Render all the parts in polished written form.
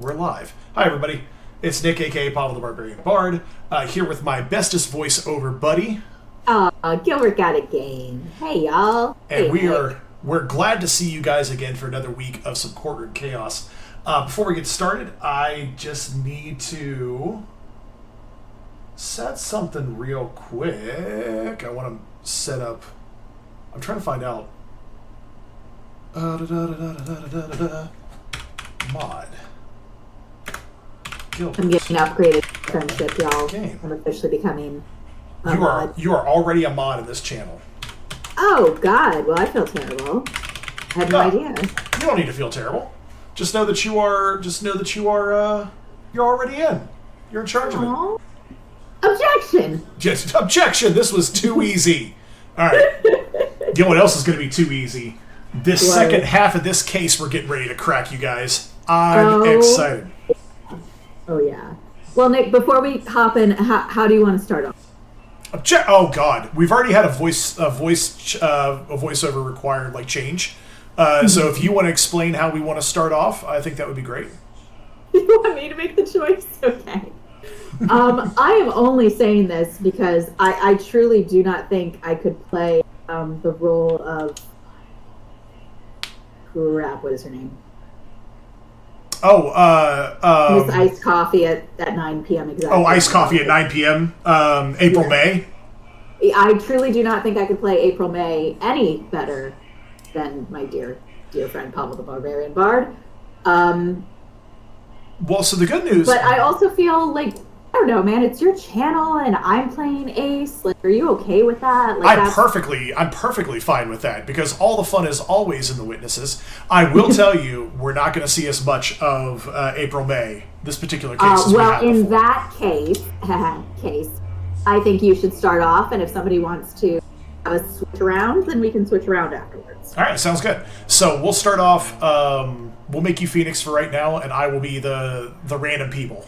we're live. Hi, everybody. It's Nick, a.k.a. Pavel the Barbarian Bard, here with my bestest voiceover buddy. Gilbert got a game. Hey, y'all. And we're glad to see you guys again for another week of some Courtroom Chaos. Before we get started, I just need to set something real quick. I want to set up... I'm trying to find out... Mod. Gilbert. I'm getting upgraded friendship, y'all. Game. I'm officially becoming a mod. You are already a mod in this channel. Oh, God. Well, I feel terrible. I had no idea. You don't need to feel terrible. Just know that you are. You're already in. You're in charge of it. Objection. Just objection. This was too easy. All right. You know what else is going to be too easy? This second half of this case we're getting ready to crack, you guys. I'm excited. Oh, yeah. Well, Nick, before we hop in, how do you want to start off? Oh, God. We've already had a voiceover required, change. So if you want to explain how we want to start off, I think that would be great. You want me to make the choice? Okay. I am only saying this because I truly do not think I could play the role of... Crap, what is her name? Miss Iced Coffee at 9 p.m. exactly. Oh, Iced Coffee at 9 p.m. April May. I truly do not think I could play April May any better than my dear friend Pavel the Barbarian Bard. Well, so the good news... But I also feel like, I don't know, man, it's your channel and I'm playing Ace. Are you okay with that? I'm perfectly fine with that because all the fun is always in the witnesses. I will tell you, we're not going to see as much of April May, this particular case. That case, I think you should start off, and if somebody wants to have us switch around, then we can switch around afterwards. All right, sounds good. So we'll start off, we'll make you Phoenix for right now, and I will be the random people.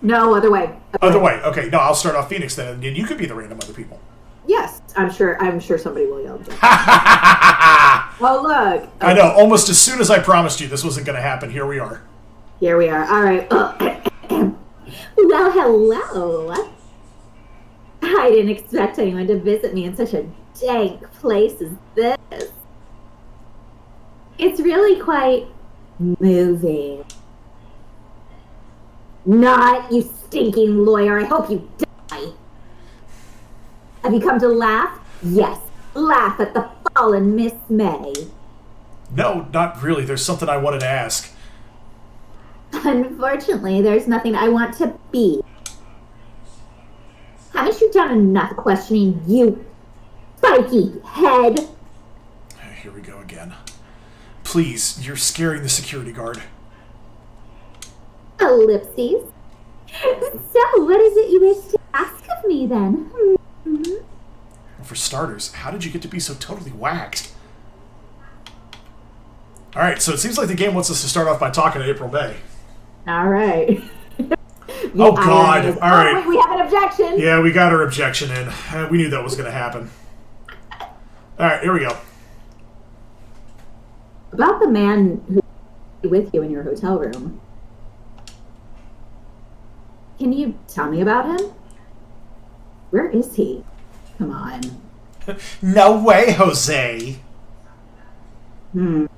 No, other way. Other way. Okay, no, I'll start off Phoenix then, and you could be the random other people. Yes, I'm sure somebody will yell. Oh, look. Okay. I know, almost as soon as I promised you this wasn't going to happen, here we are. Here we are. All right. Well, hello. I didn't expect anyone to visit me in such a dank place as this. It's really quite moving. Not, you stinking lawyer. I hope you die. Have you come to laugh? Yes. Laugh at the fallen Miss May. No, not really. There's something I wanted to ask. Unfortunately, there's nothing I want to be. Haven't you done enough questioning, you spiky head? Here we go again. Please, you're scaring the security guard. Ellipses. So, what is it you wish to ask of me, then? Well, for starters, how did you get to be so totally whacked? Alright, so it seems like the game wants us to start off by talking to April May. Alright. Oh, God. Alright. Wait, we have an objection. Yeah, we got our objection in. We knew that was going to happen. Alright, here we go. About the man who was with you in your hotel room. Can you tell me about him? Where is he? Come on. No way, Jose. Maybe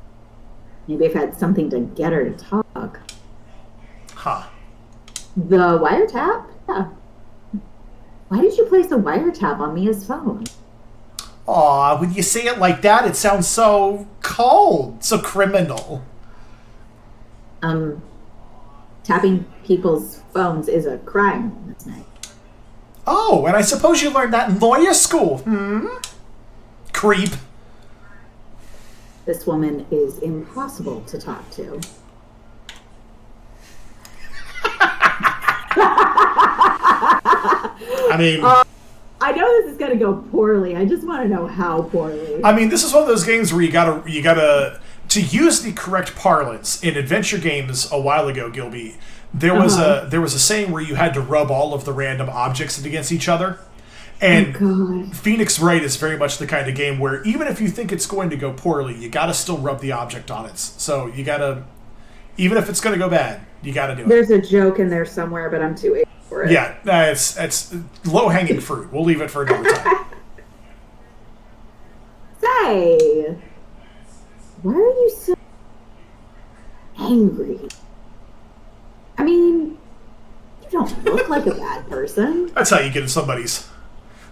I've had something to get her to talk. Huh. The wiretap? Yeah. Why did you place a wiretap on Mia's phone? Aw, when you say it like that, it sounds so cold, so criminal. Tapping people's phones is a crime this night. Oh, and I suppose you learned that in lawyer school, Creep. This woman is impossible to talk to. I mean... I know this is going to go poorly. I just want to know how poorly. I mean, this is one of those games where you gotta to use the correct parlance in adventure games a while ago, Gilby. There was a saying where you had to rub all of the random objects against each other. And God. Phoenix Wright is very much the kind of game where even if you think it's going to go poorly, you got to still rub the object on it. So you got to, even if it's going to go bad, you got to do it. There's a joke in there somewhere, but I'm too ignorant for it. Yeah, it's low-hanging fruit. We'll leave it for another time. Say, why are you so angry? I mean, you don't look like a bad person. That's how you get in somebody's...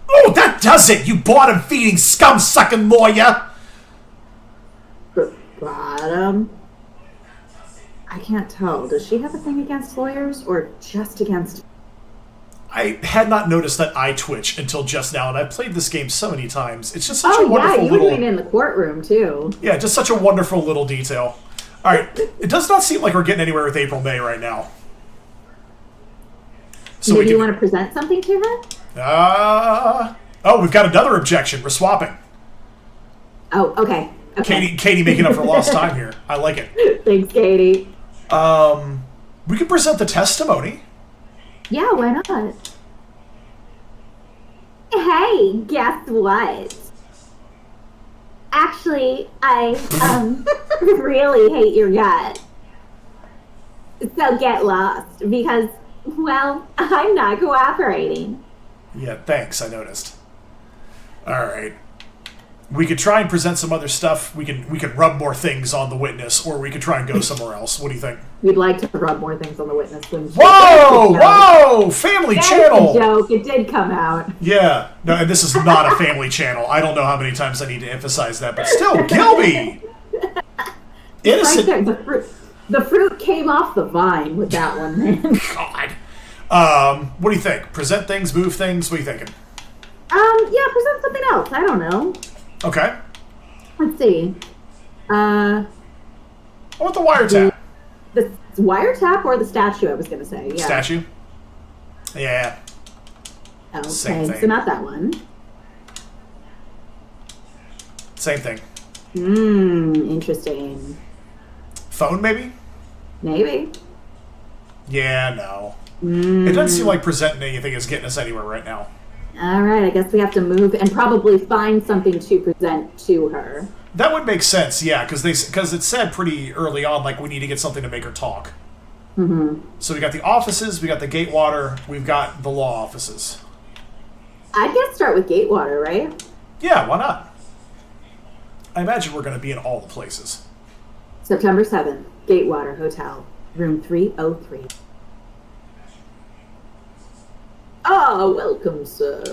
Oh, that does it, you bottom-feeding, scum-sucking lawyer! Bottom? I can't tell. Does she have a thing against lawyers or just against... I had not noticed that eye twitch until just now, and I've played this game so many times. It's just such a wonderful you little... were doing it in the courtroom, too. Yeah, just such a wonderful little detail. Alright, it does not seem like we're getting anywhere with April May right now. So Maybe you want to present something to her? Oh, we've got another objection. We're swapping. Oh, okay. Katie making up for lost time here. I like it. Thanks, Katie. We could present the testimony. Yeah, why not? Hey, guess what? Actually, I really hate your gut. So get lost, because, well, I'm not cooperating. Yeah, thanks, I noticed. Alright. We could try and present some other stuff. We could rub more things on the witness, or we could try and go somewhere else. What do you think? We'd like to rub more things on the witness. Whoa! Family channel! That's a joke. It did come out. Yeah. No, and this is not a family channel. I don't know how many times I need to emphasize that, but still, Gilby! Innocent. Right there. The fruit came off the vine with that one, man. God. What do you think? Present things, move things? What are you thinking? Yeah, present something else. I don't know. Okay. Let's see. I want the wiretap. The wiretap or the statue, I was going to say. Yeah. Statue? Yeah. Okay, Same thing. so not that one. Same thing. Interesting. Phone, maybe? Maybe. Yeah, no. It doesn't seem like presenting anything is getting us anywhere right now. All right, I guess we have to move and probably find something to present to her. That would make sense, yeah, because it said pretty early on, like, we need to get something to make her talk. Mm-hmm. So we got the offices, we got the Gatewater, we've got the law offices. I'd get start with Gatewater, right? Yeah, why not? I imagine we're going to be in all the places. September 7th, Gatewater Hotel, room 303. Ah, welcome, sir.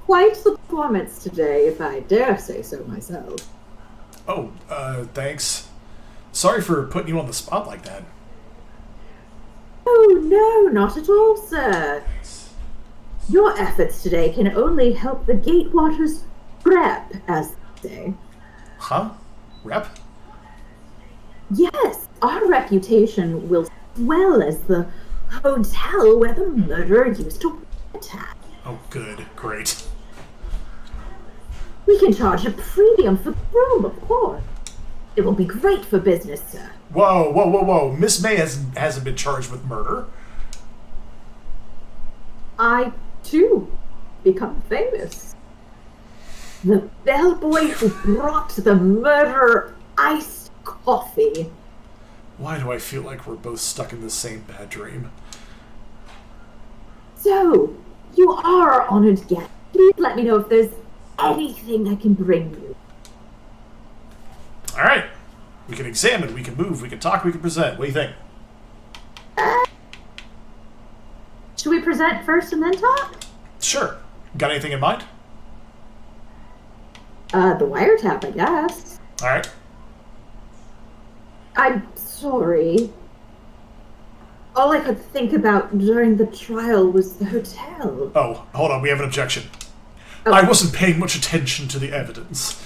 Quite the performance today, if I dare say so myself. Oh, thanks. Sorry for putting you on the spot like that. Oh, no, not at all, sir. Your efforts today can only help the Gatewater's rep, as they say. Huh? Rep? Yes, our reputation will swell as the hotel where the murderer used to attack. Oh, good. Great. We can charge a premium for the room, of course. It will be great for business, sir. Whoa. Miss May hasn't been charged with murder. I, too, become famous. The bellboy who brought the murderer iced coffee. Why do I feel like we're both stuck in the same bad dream? So, you are our honored guest. Please let me know if there's anything I can bring you. All right. We can examine, we can move, we can talk, we can present. What do you think? Should we present first and then talk? Sure. Got anything in mind? The wiretap, I guess. All right. I'm sorry. All I could think about during the trial was the hotel. Oh, hold on. We have an objection. Oh. I wasn't paying much attention to the evidence.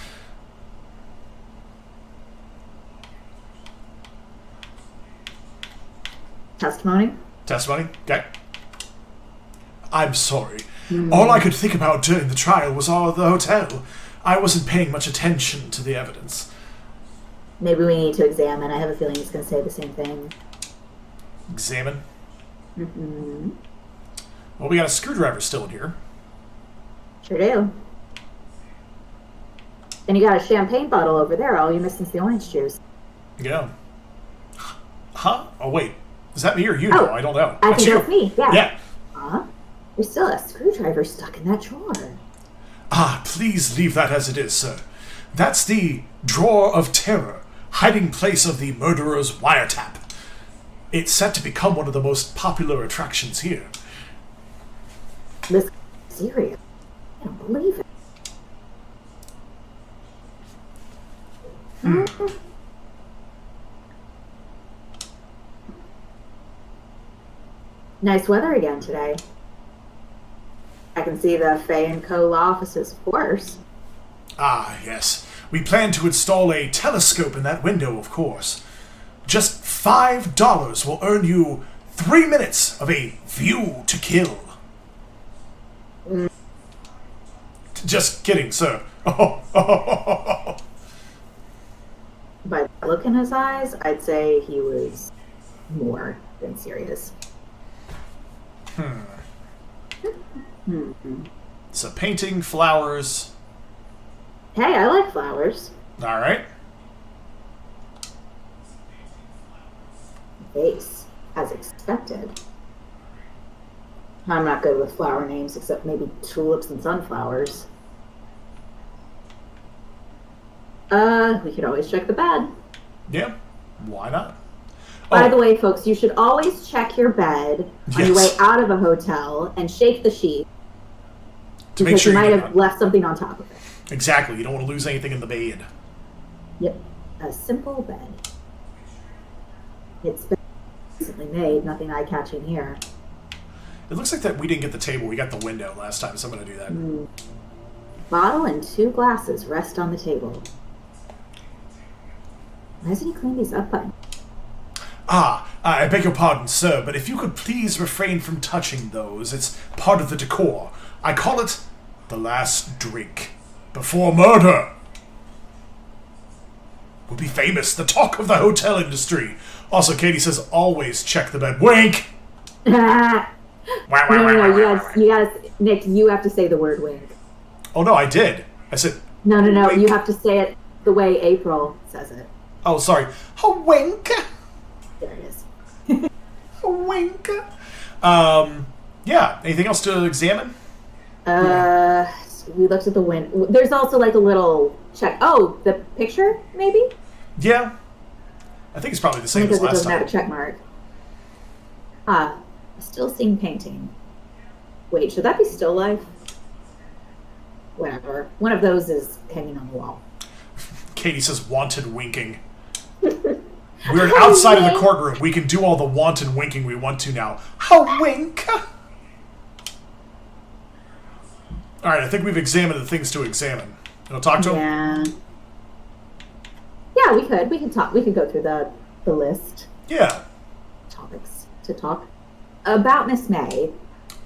Testimony? Testimony? Okay. I'm sorry. All I could think about during the trial was the hotel. I wasn't paying much attention to the evidence. Maybe we need to examine. I have a feeling he's going to say the same thing. Examine? Mm-hmm. Well, we got a screwdriver still in here. Sure do. And you got a champagne bottle over there. All you're missing is the orange juice. Yeah. Huh? Oh, wait. Is that me or you? Oh, No, I don't know. I think that's me. Yeah. Yeah. There's still a screwdriver stuck in that drawer. Ah, please leave that as it is, sir. That's the Drawer of Terror, hiding place of the murderer's wiretap. It's set to become one of the most popular attractions here. This is serious. I don't believe it. Nice weather again today. I can see the Fay & Co. law offices, of course. Ah, yes. We plan to install a telescope in that window, of course. Just $5 will earn you 3 minutes of a view to kill. Just kidding, sir. By the look in his eyes, I'd say he was more than serious. So painting, flowers. Hey, I like flowers. All right. Vase, as expected. I'm not good with flower names except maybe tulips and sunflowers. We could always check the bed. Yeah, why not? By the way, folks, you should always check your bed on your way out of a hotel and shake the sheet. To make sure you might have left something on top of it. Exactly. You don't want to lose anything in the bed. Yep. A simple bed. It's been recently made, nothing eye-catching here. It looks like that we didn't get the table. We got the window last time, so I'm going to do that. Bottle and 2 glasses rest on the table. Why hasn't he cleaned these up button? I beg your pardon, sir, but if you could please refrain from touching those. It's part of the decor. I call it the last drink. Before murder. We'll be famous, the talk of the hotel industry. Also, Katie says, always check the bed. Wink! No, you guys, Nick, you have to say the word wink. Oh, no, I did. I said... No, wink. you have to say it the way April says it. Oh, sorry. A wink! There it is. A wink! Yeah, anything else to examine? We looked at the window. There's also like a little check. Oh, the picture, maybe? Yeah. I think it's probably the same as because it last doesn't time. have a check mark. Still seeing painting. Wait, should that be still life? Whatever. One of those is hanging on the wall. Katie says wanted winking. We're outside of the courtroom. We can do all the wanton winking we want to now. A wink! Alright, I think we've examined the things to examine. You want to talk to him? Yeah, we could. We can talk. We can go through the list. Yeah. Topics to talk about Miss May.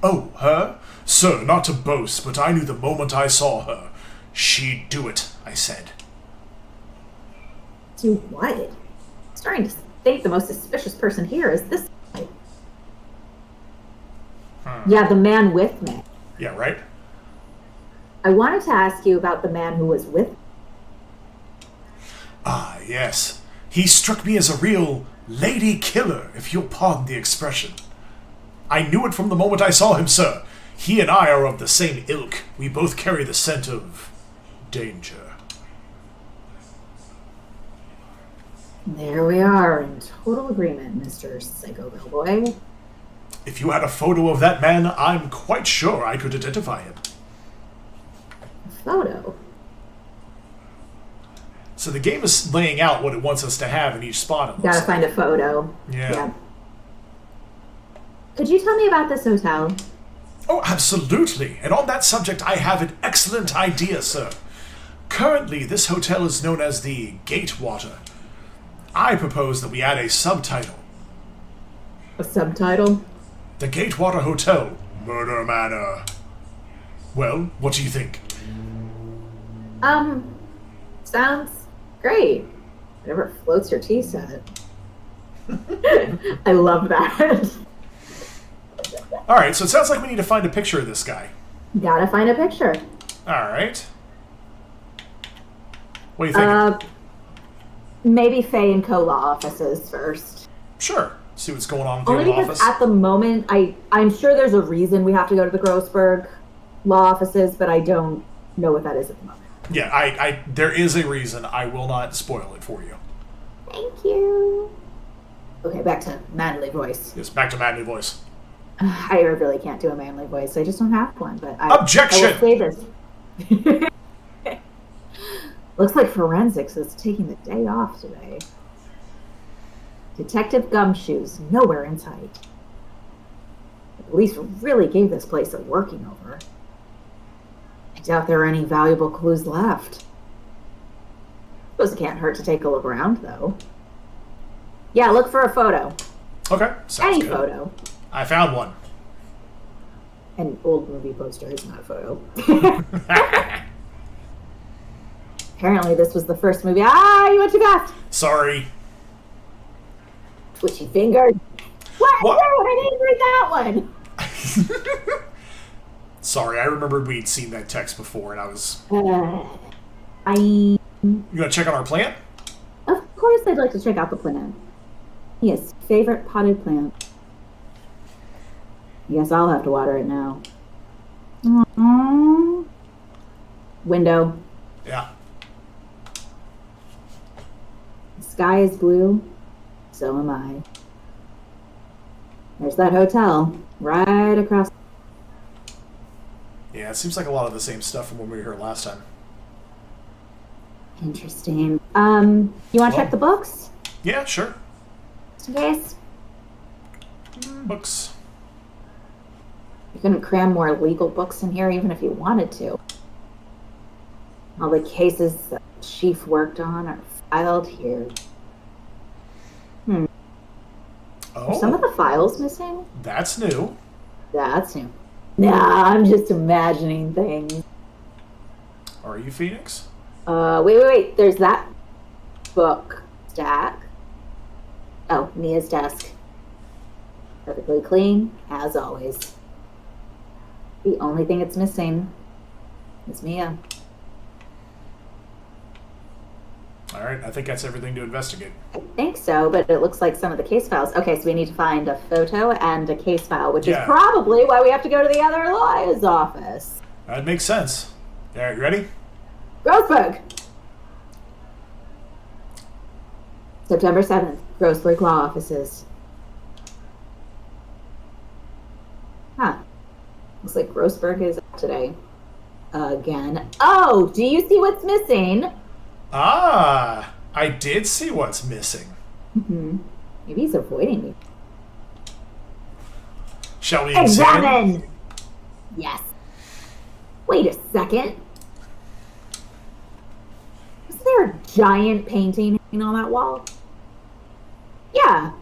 Oh, her? Sir, not to boast, but I knew the moment I saw her. She'd do it, I said. Do what? I'm starting to think the most suspicious person here is this guy. Yeah, the man with me. Yeah, right? I wanted to ask you about the man who was with me. Ah, yes. He struck me as a real lady killer, if you'll pardon the expression. I knew it from the moment I saw him, sir. He and I are of the same ilk. We both carry the scent of danger. There we are, in total agreement, Mr. Psycho Bellboy. If you had a photo of that man, I'm quite sure I could identify him. A photo? So the game is laying out what it wants us to have in each spot. Gotta find a photo. Yeah. Could you tell me about this hotel? Oh, absolutely. And on that subject, I have an excellent idea, sir. Currently, this hotel is known as the Gatewater. I propose that we add a subtitle. A subtitle? The Gatewater Hotel, Murder Manor. Well, what do you think? Sounds great. Whatever floats your tea set. I love that. Alright, so it sounds like we need to find a picture of this guy. Gotta find a picture. All right. What are you thinking? Maybe Faye and Co. law offices first. Sure. See what's going on with Only the because office. at the moment, I'm sure there's a reason we have to go to the Grossberg law offices, but I don't know what that is at the moment. Yeah, I there is a reason. I will not spoil it for you. Thank you. Okay, back to manly voice. Yes, back to manly voice. I really can't do a manly voice. I just don't have one. But Objection! I will say this. Looks like forensics is taking the day off today. Detective Gumshoes nowhere in sight. The police really gave this place a working over. I doubt there are any valuable clues left. Suppose it can't hurt to take a look around, though. Yeah, look for a photo. Okay, sounds Any good. photo. I found one. An old movie poster is not a photo. Apparently, this was the first movie. Ah, you went too fast. Sorry. Twitchy fingered. What? What? No, I didn't read that one. Sorry, I remembered we'd seen that text before, and I was. You gonna check on our plant? Of course, I'd like to check out the plant. Yes, favorite potted plant. Yes, I'll have to water it now. Aww. Window. Yeah. The sky is blue. So am I. There's that hotel right across. Yeah, it seems like a lot of the same stuff from when we were here last time. Interesting. You want to check the books? Yeah, sure. Just in case. Books. You couldn't cram more legal books in here even if you wanted to. All the cases the chief worked on are filed here. Are some of the files missing? That's new. That's new. Nah, I'm just imagining things. Are you Phoenix? Wait. There's that book stack. Oh, Mia's desk. Perfectly clean, as always. The only thing it's missing is Mia. All right, I think that's everything to investigate. I think so, but it looks like some of the case files. Okay, so we need to find a photo and a case file, which is probably why we have to go to the other lawyer's office. That makes sense. All right, you ready? Grossberg! September 7th, Grossberg Law Offices. Huh. Looks like Grossberg is out today. Again. Oh, do you see what's missing? Ah, I did see what's missing. Mm-hmm. Maybe he's avoiding me. Shall we examine? Yes. Wait a second. Was there a giant painting hanging on that wall? Yeah.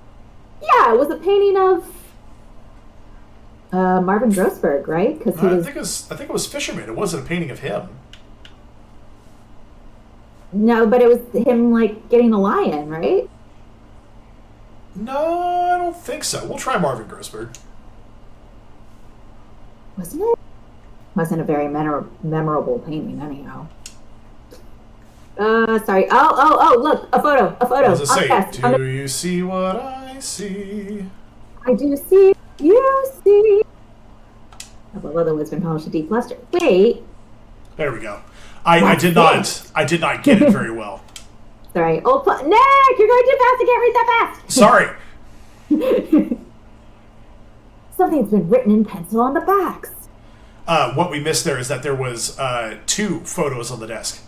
Yeah, it was a painting of Marvin Grossberg, right? Because I think it was Fisherman. It wasn't a painting of him. No, but it was him, like, getting a lion, right? No, I don't think so. We'll try Marvin Grossberg. Wasn't it? Wasn't a very memorable painting, anyhow. Sorry. Oh, look, a photo. What does it say? Do you see what I see? I do see, you see. Above other wood's been polished to deep luster. Wait. There we go. I did not get it very well. Sorry. Nick, you're going too fast. I can't read that fast. Sorry. Something's been written in pencil on the backs. What we missed there is that there was 2 photos on the desk.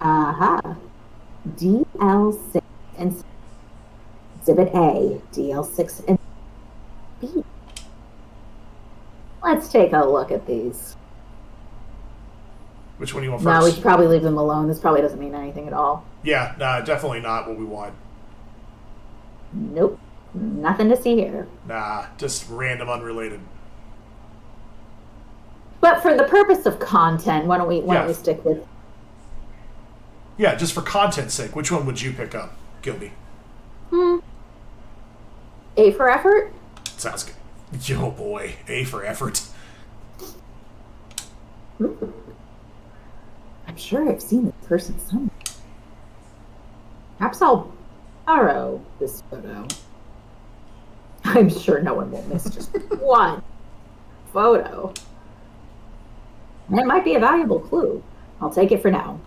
Uh-huh. DL6 and Exhibit A, DL6 and B. Let's take a look at these. Which one do you want first? No, we should probably leave them alone. This probably doesn't mean anything at all. Yeah, definitely not what we want. Nope. Nothing to see here. Nah, just random, unrelated. But for the purpose of content, why don't we stick with... Yeah, just for content's sake, which one would you pick up, Gilby? A for effort? Sounds good. Oh boy, A for effort. I'm sure I've seen this person somewhere. Perhaps I'll borrow this photo. I'm sure no one will miss just one photo. And it might be a valuable clue. I'll take it for now.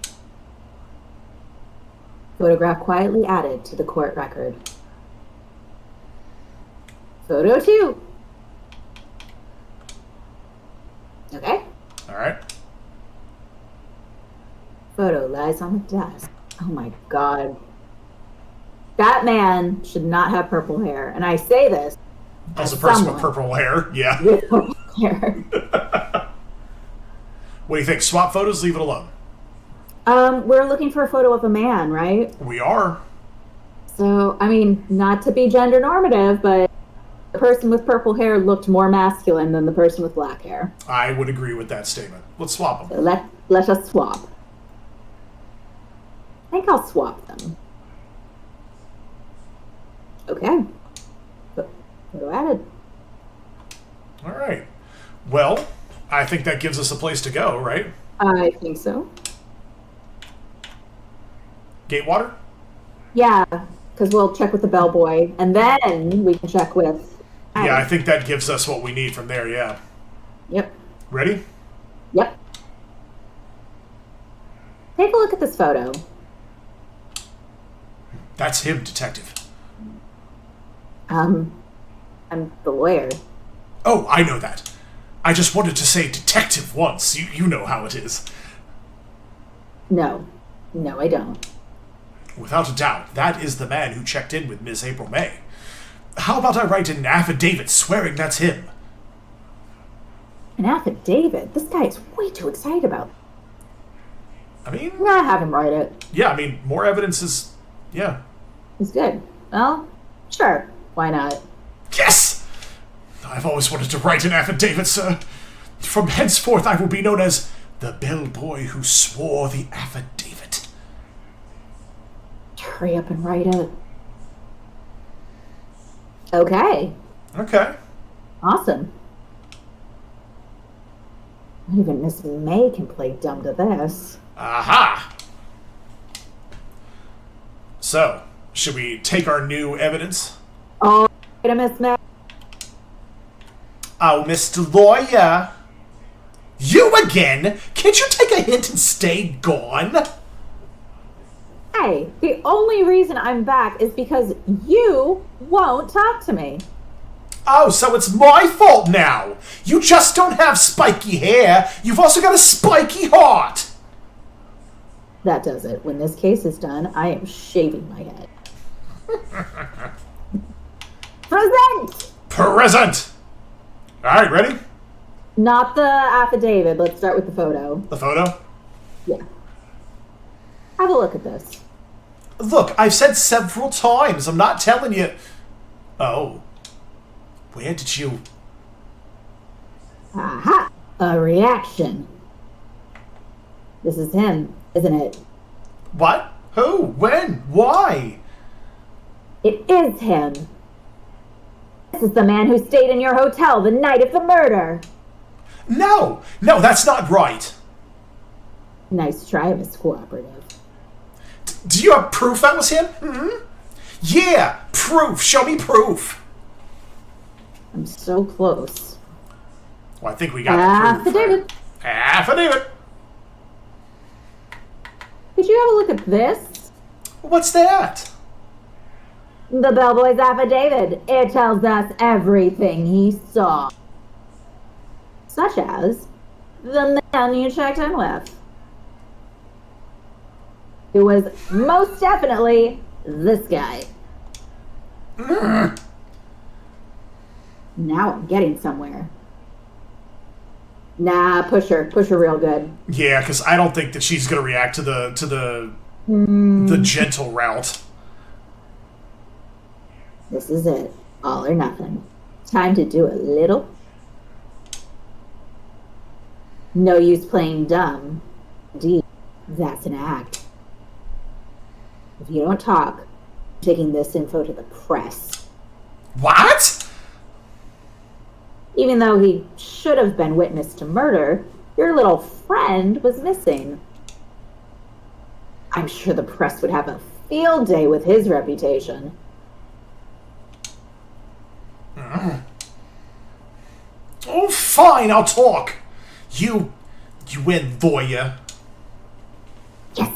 Photograph quietly added to the court record. Photo 2. Okay. All right. Photo lies on the desk. Oh my god. That man should not have purple hair. And I say this As a person with purple hair, yeah. with purple hair. What do you think? Swap photos, leave it alone. We're looking for a photo of a man, right? We are. So, I mean, not to be gender normative, but the person with purple hair looked more masculine than the person with black hair. I would agree with that statement. Let's swap them. So let us swap. I think I'll swap them. Okay. Photo added. All right. Well, I think that gives us a place to go, right? I think so. Gatewater? Yeah, because we'll check with the bellboy, and then we can check with... Yeah, I think that gives us what we need from there, yeah. Yep. Ready? Yep. Take a look at this photo. That's him, detective. I'm the lawyer. Oh, I know that. I just wanted to say detective once. You know how it is. No, I don't. Without a doubt, that is the man who checked in with Miss April May. How about I write an affidavit swearing that's him? An affidavit? This guy is way too excited about it. I mean... Yeah, have him write it. Yeah, I mean, more evidence is... Yeah. He's good. Well, sure. Why not? Yes! I've always wanted to write an affidavit, sir. From henceforth, I will be known as the bellboy who swore the affidavit. Hurry up and write it. Okay. Okay. Awesome. Not even Miss May can play dumb to this. Aha! So, should we take our new evidence? Oh, wait a Miss May. Oh, Mr. Lawyer. You again? Can't you take a hint and stay gone? Hey, the only reason I'm back is because you won't talk to me. Oh, so it's my fault now. You just don't have spiky hair. You've also got a spiky heart. That does it. When this case is done, I am shaving my head. Present! Present! Alright, ready? Not the affidavit. Let's start with the photo. The photo? Yeah. Have a look at this. Look, I've said several times. I'm not telling you... Oh. Where did you... Aha! A reaction. This is him, isn't it? What? Who? When? Why? It is him. This is the man who stayed in your hotel the night of the murder. No, that's not right. Nice try, Miss Cooperative. Do you have proof that was him? Hmm? Yeah, proof. Show me proof. I'm so close. Well, I think we got the proof. Affidavit. Affidavit. Could you have a look at this? What's that? The bellboy's affidavit. It tells us everything he saw. Such as the man you checked in with. It was most definitely this guy. Now I'm getting somewhere. Nah, push her real good. Yeah, because I don't think that she's gonna react to the gentle route. This is it. All or nothing. Time to do a little. No use playing dumb. Indeed, that's an act. If you don't talk, I'm taking this info to the press. What? Even though he should have been witness to murder, Your little friend was missing. I'm sure the press would have a field day with his reputation. Oh, fine, I'll talk. You win, lawyer. Yes.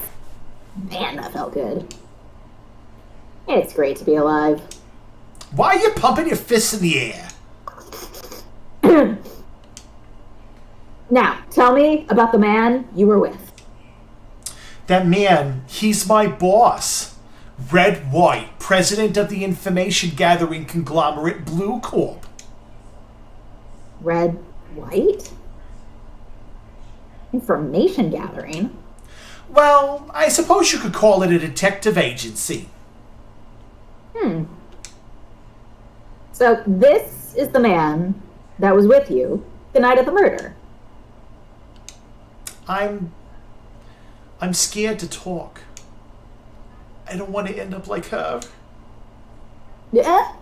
Man, that felt good. It's great to be alive. Why are you pumping your fists in the air? Now, tell me about the man you were with. That man, he's my boss. Red Wright, president of the information gathering conglomerate Blue Corp. Red Wright? Information gathering? Well, I suppose you could call it a detective agency. So this is the man that was with you the night of the murder. I'm scared to talk. I don't want to end up like her. Yeah?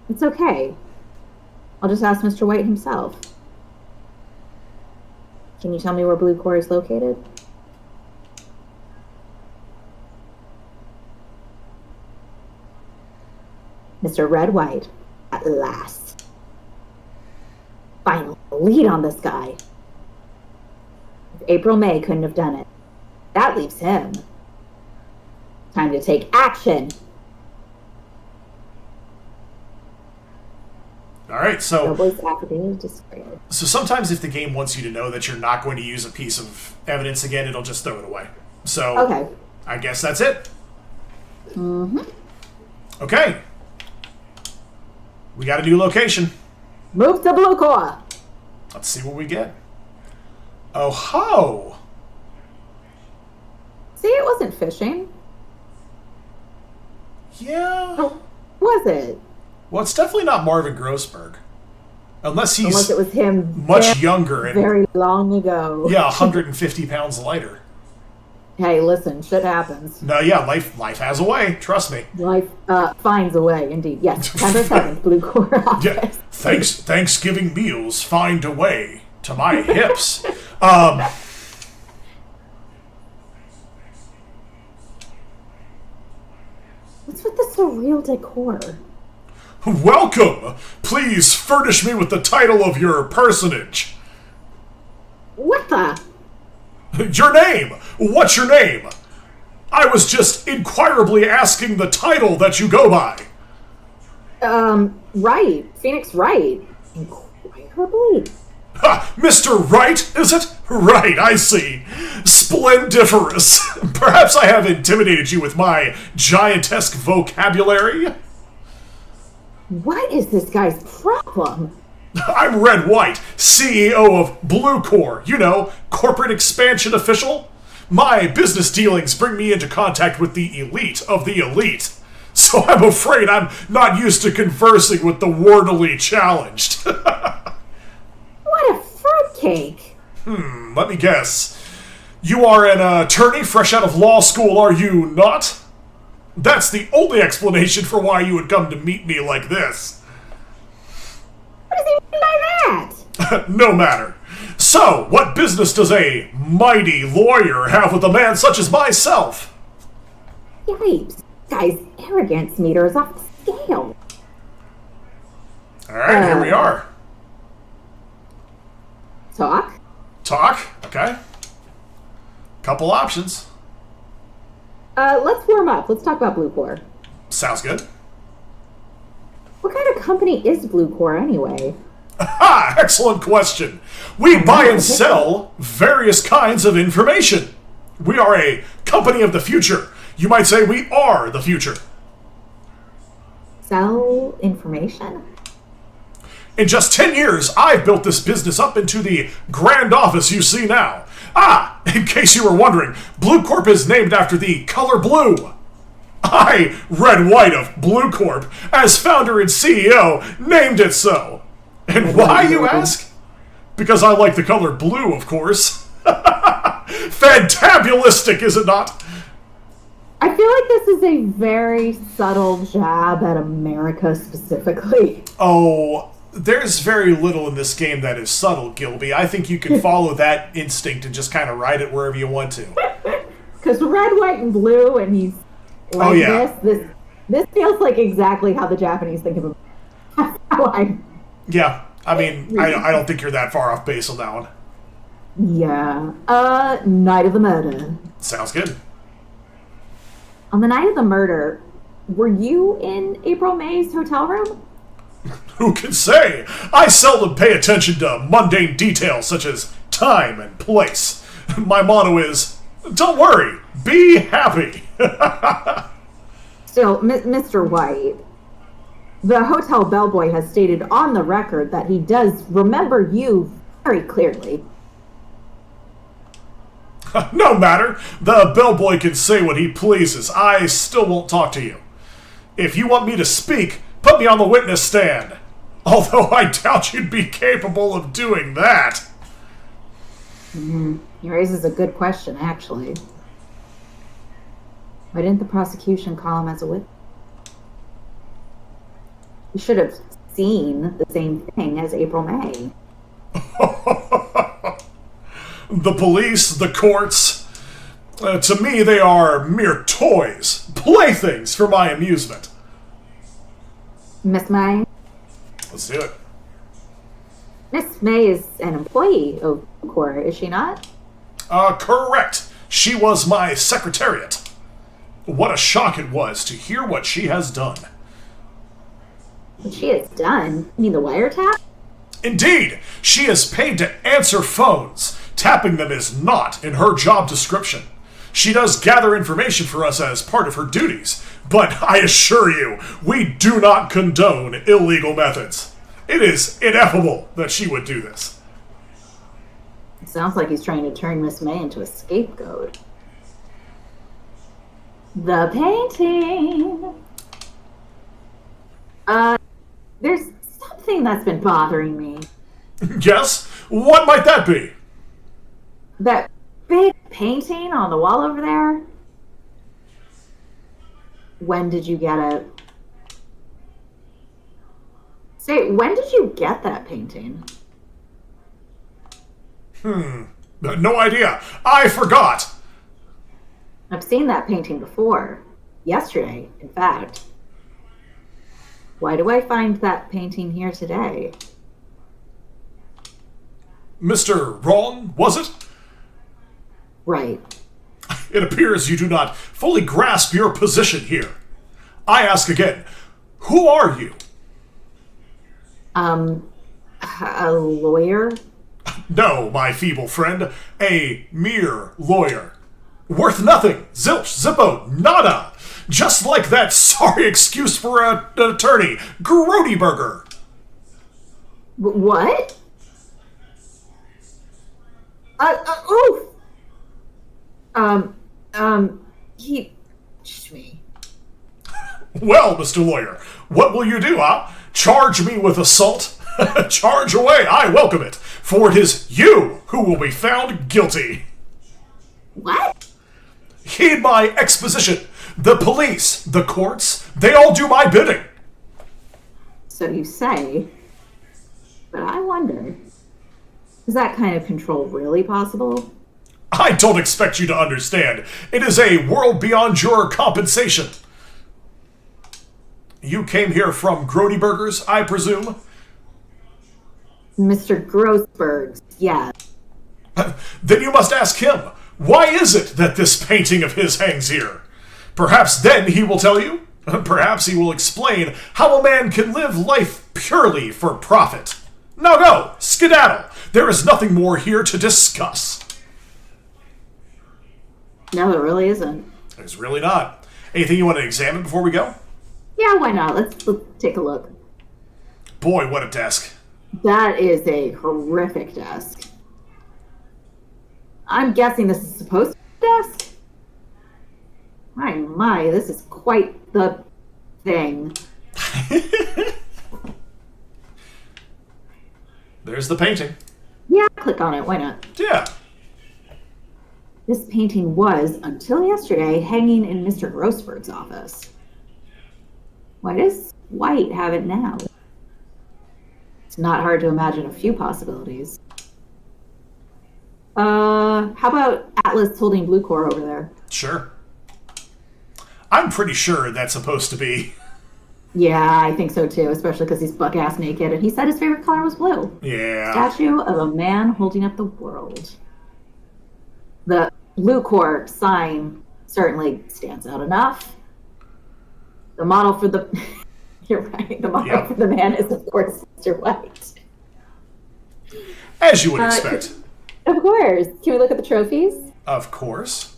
It's okay. I'll just ask Mr. White himself. Can you tell me where Blue Core is located? Mr. Red White, at last. Final lead on this guy. If April May couldn't have done it, that leaves him. Time to take action. All right, so Nobody's affidavit discarded. so sometimes if the game wants you to know that you're not going to use a piece of evidence again, it'll just throw it away. So Okay. I guess that's it. Mm-hmm. Okay. We got a new location. Move to Blue Core. Let's see what we get. Oh ho! See, it wasn't fishing. Yeah. Oh, was it? Well, it's definitely not Marvin Grossberg. Unless Unless he's it was him much younger and very long ago. yeah, 150 pounds lighter. Hey, listen, shit happens. No, yeah, life has a way. Trust me. Life finds a way, indeed. Yes, September 7th, Blue Core office. Yeah, Thanksgiving meals find a way to my hips. What's with the surreal decor? Welcome. Please furnish me with the title of your personage. What the? Your name. What's your name? I was just inquirably asking the title that you go by. Wright. Phoenix Wright. Inquirably? Ha, Mr. Wright, is it? Right, I see. Splendiferous. Perhaps I have intimidated you with my giantesque vocabulary? What is this guy's problem? I'm Red White, CEO of Blue Core, you know, corporate expansion official. My business dealings bring me into contact with the elite of the elite. So I'm afraid I'm not used to conversing with the wordily challenged. What a fruitcake! Let me guess. You are an attorney fresh out of law school, are you not? That's the only explanation for why you would come to meet me like this. What does he mean by that? No matter. So, what business does a mighty lawyer have with a man such as myself? Yipes. This guy's arrogance meter is off the scale. Alright, here we are. Talk? Talk, okay. Couple options. Let's warm up. Let's talk about Blue Core. Sounds good. What kind of company is Blue Core anyway? Ah, excellent question. We buy and sell various kinds of information. We are a company of the future. You might say we are the future. Sell information? In just 10 years, I've built this business up into the grand office you see now. Ah, in case you were wondering, Blue Corp is named after the color blue. I, Red White of Blue Corp, as founder and CEO, named it so. And why, you ask? Because I like the color blue, of course. Fantabulistic, is it not? I feel like this is a very subtle jab at America specifically. Oh, There's very little in this game that is subtle, Gilby. I think you can follow that instinct and just kind of ride it wherever you want to. Because red, white, and blue, and he's like, Oh, yeah. This feels like exactly how the Japanese think of him. That's how Yeah, I mean, I don't think you're that far off base on that one. Yeah. Night of the murder. Sounds good. On the night of the murder, were you in April May's hotel room? Who can say? I seldom pay attention to mundane details such as time and place. My motto is, don't worry, be happy. Still, Mr. White, the hotel bellboy has stated on the record that he does remember you very clearly. No matter. The bellboy can say what he pleases. I still won't talk to you. If you want me to speak, put me on the witness stand. Although I doubt you'd be capable of doing that. He raises a good question, actually. Why didn't the prosecution call him as a witness? You should have seen the same thing as April May. The police, the courts, to me they are mere toys, playthings for my amusement. Miss May? Let's do it. Miss May is an employee of Cora, is she not? Correct. She was my secretariat. What a shock it was to hear what she has done. What she has done? You mean the wiretap? Indeed, she is paid to answer phones. Tapping them is not in her job description. She does gather information for us as part of her duties, but I assure you, we do not condone illegal methods. It is ineffable that she would do this. It sounds like he's trying to turn Miss May into a scapegoat. The painting! There's something that's been bothering me. Yes? What might that be? That big painting on the wall over there? When did you get it? Say, when did you get that painting? No idea. I forgot. I've seen that painting before. Yesterday, in fact. Why do I find that painting here today? Mr. Wrong, was it? Right. It appears you do not fully grasp your position here. I ask again, who are you? A lawyer? No, my feeble friend, a mere lawyer. Worth nothing, zilch, zippo, nada. Just like that sorry excuse for an attorney, Grody Burger. What? Oof! He pushed me. Well, Mr. Lawyer, what will you do, huh? Charge me with assault? Charge away, I welcome it, for it is you who will be found guilty. What? Heed my exposition. The police, the courts, they all do my bidding. So you say, but I wonder, is that kind of control really possible? I don't expect you to understand. It is a world beyond your compensation. You came here from Grody Burgers, I presume? Mr. Grossberg's, yeah. Then you must ask him, why is it that this painting of his hangs here? Perhaps then he will tell you. Perhaps he will explain how a man can live life purely for profit. Now go, skedaddle. There is nothing more here to discuss. No, there really isn't. There's really not. Anything you want to examine before we go? Yeah, why not? Let's take a look. Boy, what a desk. That is a horrific desk. I'm guessing this is supposed to be a desk? My, this is quite the thing. There's the painting. Yeah, click on it. Why not? Yeah. This painting was, until yesterday, hanging in Mr. Grossberg's office. Why does White have it now? It's not hard to imagine a few possibilities. How about Atlas holding Blue Core over there? Sure. I'm pretty sure that's supposed to be. Yeah, I think so too, especially because he's buck-ass naked, and he said his favorite color was blue. Yeah. Statue of a man holding up the world. The Blue Core sign certainly stands out enough. The model for the... You're right. The model for the man is, of course, Mr. White. As you would expect. Of course. Can we look at the trophies? Of course.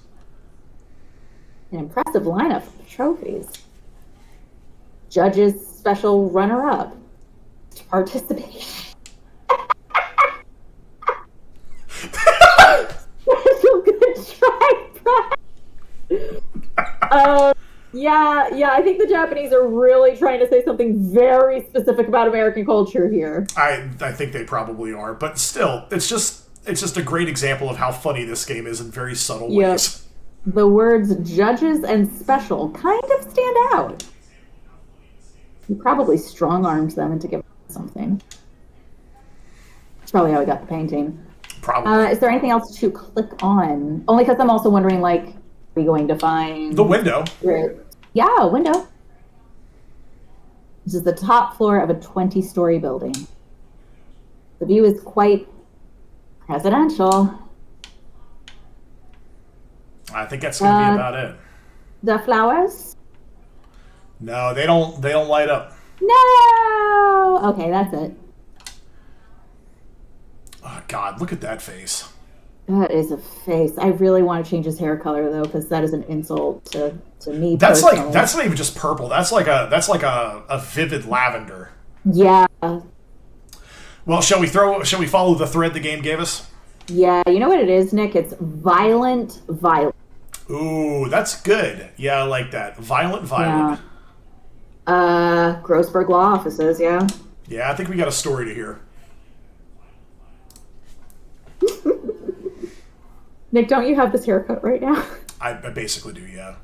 An impressive lineup of trophies. Judges special runner-up. Participation. Good try, Brad. Yeah, I think the Japanese are really trying to say something very specific about American culture here. I think they probably are, but still, it's just a great example of how funny this game is in very subtle ways. The words judges and special kind of stand out. He probably strong-armed them into giving something. That's probably how he got the painting. Probably. Is there anything else to click on? Only because I'm also wondering, like, are we going to find... The window. Yeah, a window. This is the top floor of a 20-story building. The view is quite presidential. I think that's going to be about it. The flowers? No, they don't light up. No! Okay, that's it. Oh, God, look at that face. That is a face. I really want to change his hair color, though, because that is an insult to me That's personally. that's not even just purple. That's like a vivid lavender. Yeah. Well, shall we follow the thread the game gave us? Yeah, you know what it is, Nick? It's violent. Ooh, that's good. Yeah, I like that. Violent. Yeah. Grossberg Law Offices, yeah. Yeah, I think we got a story to hear. Nick, don't you have this haircut right now? I basically do, yeah.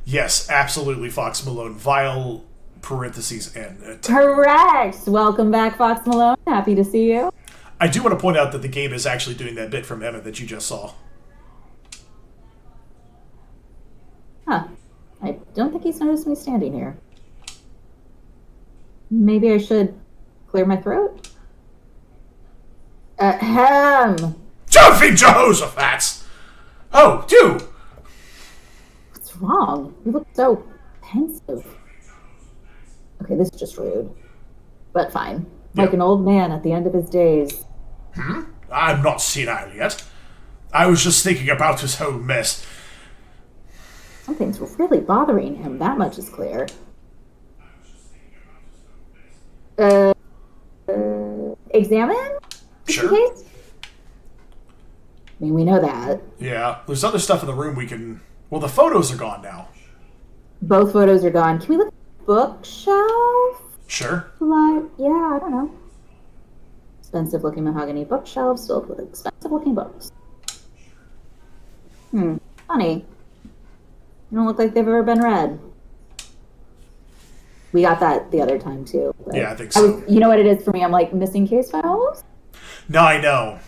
Yes, absolutely, Fox Malone. Vile parentheses and... Correct! Welcome back, Fox Malone. Happy to see you. I do want to point out that the game is actually doing that bit from Emma that you just saw. Huh. I don't think he's noticed me standing here. Maybe I should clear my throat? Ahem! Jumping Jehoshaphat! Oh, dude! What's wrong? You look so pensive. Okay, this is just rude. But fine. Like an old man at the end of his days. I'm not senile yet. I was just thinking about this whole mess. Something's really bothering him. That much is clear. Examine? Sure. Case? I mean, we know that. Yeah, there's other stuff in the room we can... Well, the photos are gone now. Both photos are gone. Can we look at the bookshelf? Sure. Yeah, I don't know. Expensive looking mahogany bookshelves filled with expensive looking books. Funny. They don't look like they've ever been read. We got that the other time too. Yeah, I think so. You know what it is for me? I'm like, missing case files? No, I know.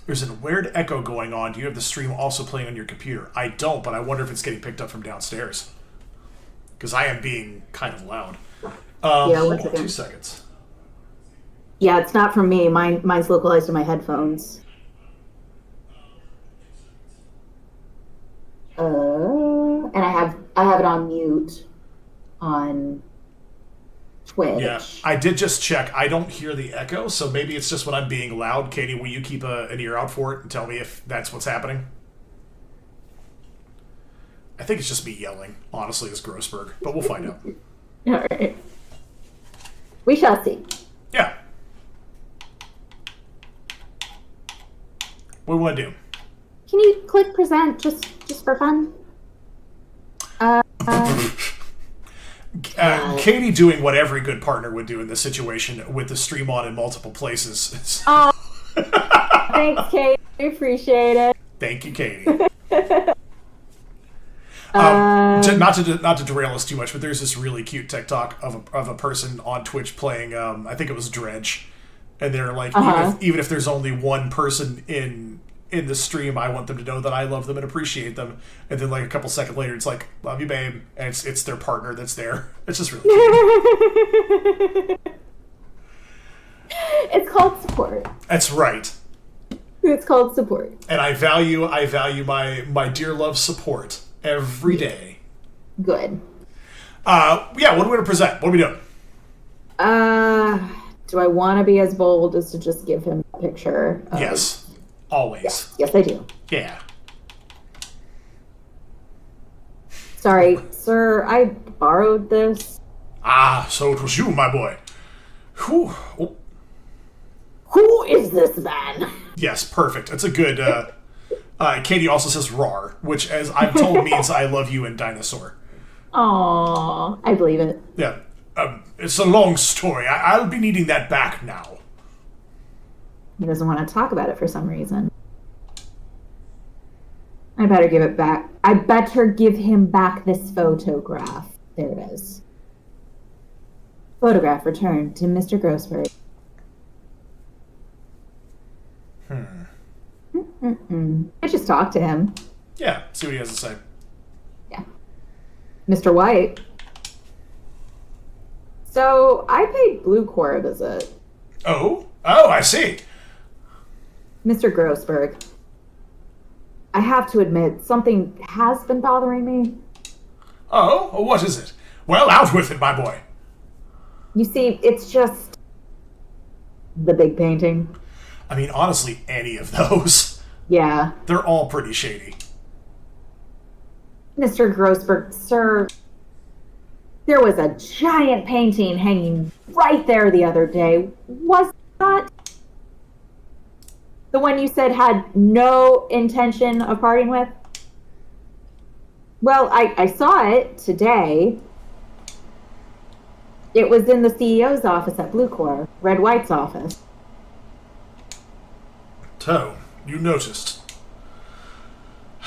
There's a weird echo going on. Do you have the stream also playing on your computer? I don't, but I wonder if it's getting picked up from downstairs. Because I am being kind of loud. Yeah, hold on 2 seconds. Yeah, it's not from me. Mine's localized to my headphones. And I have it on mute on Twitch. Yeah, I did just check. I don't hear the echo, so maybe it's just when I'm being loud. Katie, will you keep an ear out for it and tell me if that's what's happening? I think it's just me yelling, honestly, as Grossberg, but we'll find out. All right. We shall see. Yeah. What do we want to do? Can you click present just for fun? Katie doing what every good partner would do in this situation with the stream on in multiple places. Oh, thanks, Kate. I appreciate it. Thank you, Katie. Not to derail us too much, but there's this really cute TikTok of a person on Twitch playing. I think it was Dredge, and they're like, even if there's only one person in the stream, I want them to know that I love them and appreciate them. And then like a couple seconds later, it's like, love you, babe, and it's their partner that's there. It's just really cute. It's called support. That's right. It's called support. And I value my dear love support every day. Good. Yeah, what are we going to present? What are we doing? Do I want to be as bold as to just give him a picture? Yes. Always. Yes, I do. Yeah. Sorry, sir, I borrowed this. Ah, so it was you, my boy. Whew. Oh. Who is this man? Yes, perfect. It's a good... Katie also says "rar," which, as I'm told, means "I love you" in dinosaur. Aww, I believe it. Yeah, it's a long story. I'll be needing that back now. He doesn't want to talk about it for some reason. I better give it back. I better give him back this photograph. There it is. Photograph returned to Mr. Grossberg. I just talked to him. Yeah, see what he has to say. Yeah. Mr. White. So, I paid Blue Corps a visit. Oh, I see. Mr. Grossberg. I have to admit, something has been bothering me. Oh, what is it? Well, out with it, my boy. You see, it's just the big painting. I mean, honestly, any of those. Yeah. They're all pretty shady. Mr. Grossberg, sir, there was a giant painting hanging right there the other day. Was that the one you said had no intention of parting with? Well, I saw it today. It was in the CEO's office at Blue Corps, Red White's office. So, you noticed.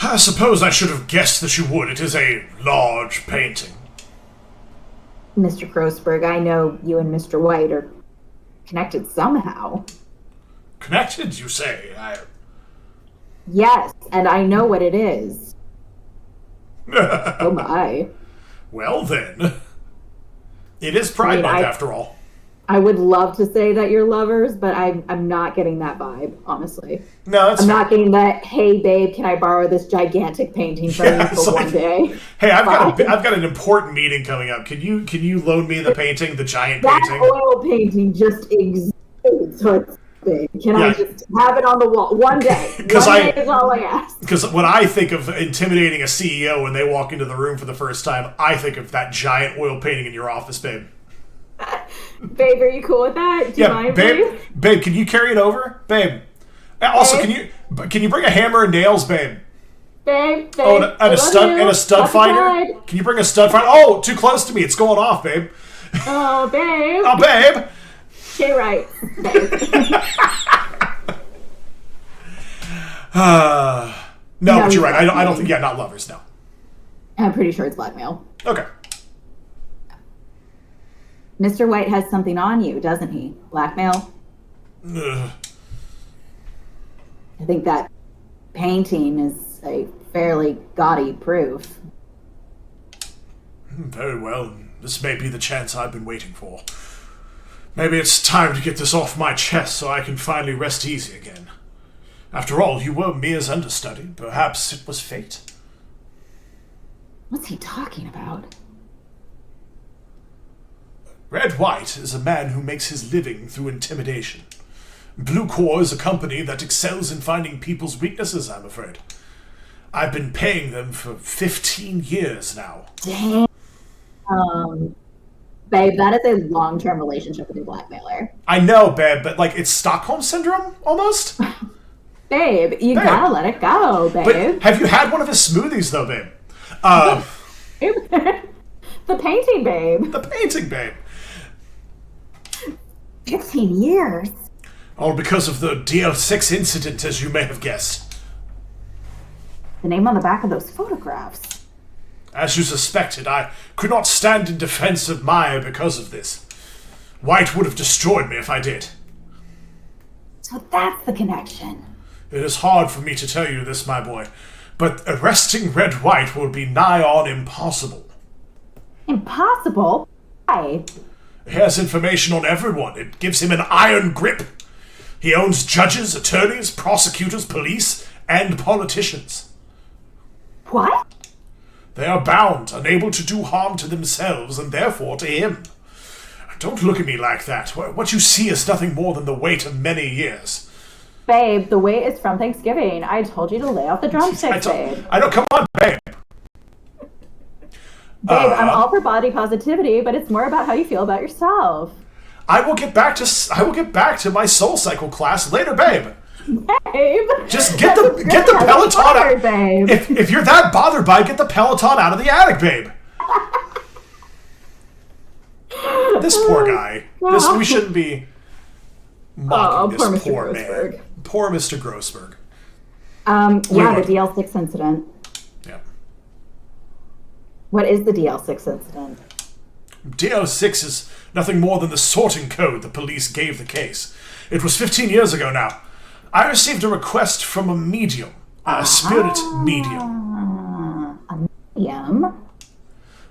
I suppose I should have guessed that you would. It is a large painting. Mr. Grossberg, I know you and Mr. White are connected somehow. Connected, you say? Yes, and I know what it is. Oh my. Well then. It is Pride Month after all. I would love to say that you're lovers, but I'm not getting that vibe, honestly. No, that's I'm not getting that, hey babe, can I borrow this gigantic painting from you for one day? Hey, I've got an important meeting coming up. Can you loan me the painting, the giant painting? That oil painting just exudes, so it's big. Can I just have it on the wall one day? One day is all I ask. Because when I think of intimidating a CEO when they walk into the room for the first time, I think of that giant oil painting in your office, babe. Babe, are you cool with that? Do you mind, babe? Babe, can you carry it over? Babe. Also, babe? can you bring a hammer and nails, babe? Babe, Oh, and a stud finder? Can you bring a stud finder? Oh, too close to me. It's going off, babe. Oh, babe. Oh, babe. Okay, right. Babe. No, but you're right. I don't think, not lovers, no. I'm pretty sure it's blackmail. Okay. Mr. White has something on you, doesn't he? Blackmail? Ugh. I think that painting is a fairly gaudy proof. Very well. This may be the chance I've been waiting for. Maybe it's time to get this off my chest so I can finally rest easy again. After all, you were Mia's understudy. Perhaps it was fate. What's he talking about? Red White is a man who makes his living through intimidation. Blue Corps is a company that excels in finding people's weaknesses, I'm afraid. I've been paying them for 15 years now. Damn. Babe, that is a long-term relationship with a blackmailer. I know, babe, but it's Stockholm Syndrome, almost? Babe, you gotta let it go, babe. But have you had one of his smoothies, though, babe? The painting, babe. The painting, babe. 15 years. All because of the DL6 incident, as you may have guessed. The name on the back of those photographs. As you suspected, I could not stand in defense of Maya because of this. White would have destroyed me if I did. So that's the connection. It is hard for me to tell you this, my boy, but arresting Red White will be nigh on impossible. Impossible? Why? He has information on everyone. It gives him an iron grip. He owns judges, attorneys, prosecutors, police, and politicians. What? They are bound, unable to do harm to themselves, and therefore to him. Don't look at me like that. What you see is nothing more than the weight of many years. Babe, the weight is from Thanksgiving. I told you to lay off the drumsticks, babe. I don't, come on, babe. Babe, I'm all for body positivity, but it's more about how you feel about yourself. I will get back to my Soul Cycle class later, babe. Babe, just get the Peloton out, babe. If you're that bothered by it, get the Peloton out of the attic, babe. This poor guy. We shouldn't be mocking this poor man. Poor Mr. Grossberg. Yeah, the DL6 incident. Yeah. What is the DL6 incident? DL6 is nothing more than the sorting code the police gave the case. It was 15 years ago now. I received a request from a medium, a spirit medium. A medium?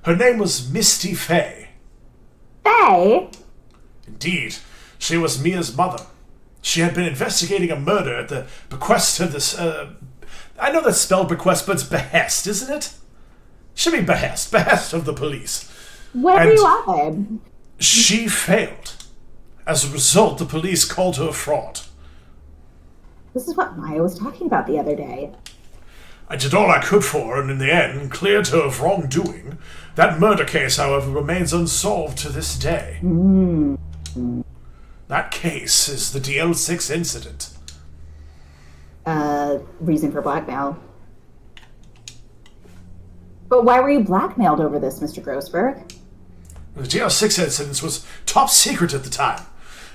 Her name was Misty Fay. Fay? Indeed. She was Mia's mother. She had been investigating a murder at the bequest of this, I know that's spelled bequest, but it's behest, isn't it? Should be behest. Behest of the police. Where are you at, babe? She failed. As a result, the police called her a fraud. This is what Maya was talking about the other day. I did all I could for her, and in the end, cleared her of wrongdoing. That murder case, however, remains unsolved to this day. That case is the DL6 incident. Reason for blackmail. But why were you blackmailed over this, Mr. Grossberg? The DL6 incident was top secret at the time.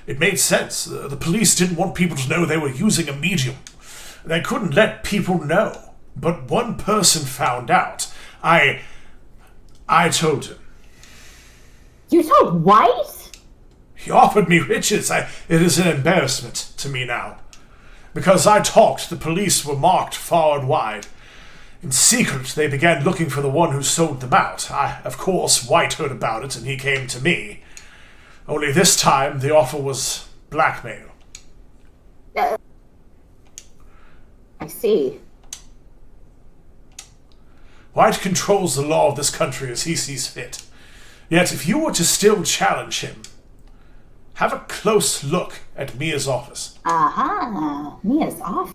It made sense. The police didn't want people to know they were using a medium. They couldn't let people know. But one person found out. I told him. You told White? He offered me riches. It is an embarrassment to me now. Because I talked, the police were marked far and wide. In secret, they began looking for the one who sold them out. Of course, White heard about it, and he came to me. Only this time, the offer was blackmail. I see. White controls the law of this country as he sees fit. Yet, if you were to still challenge him, have a close look at Mia's office. Mia's office?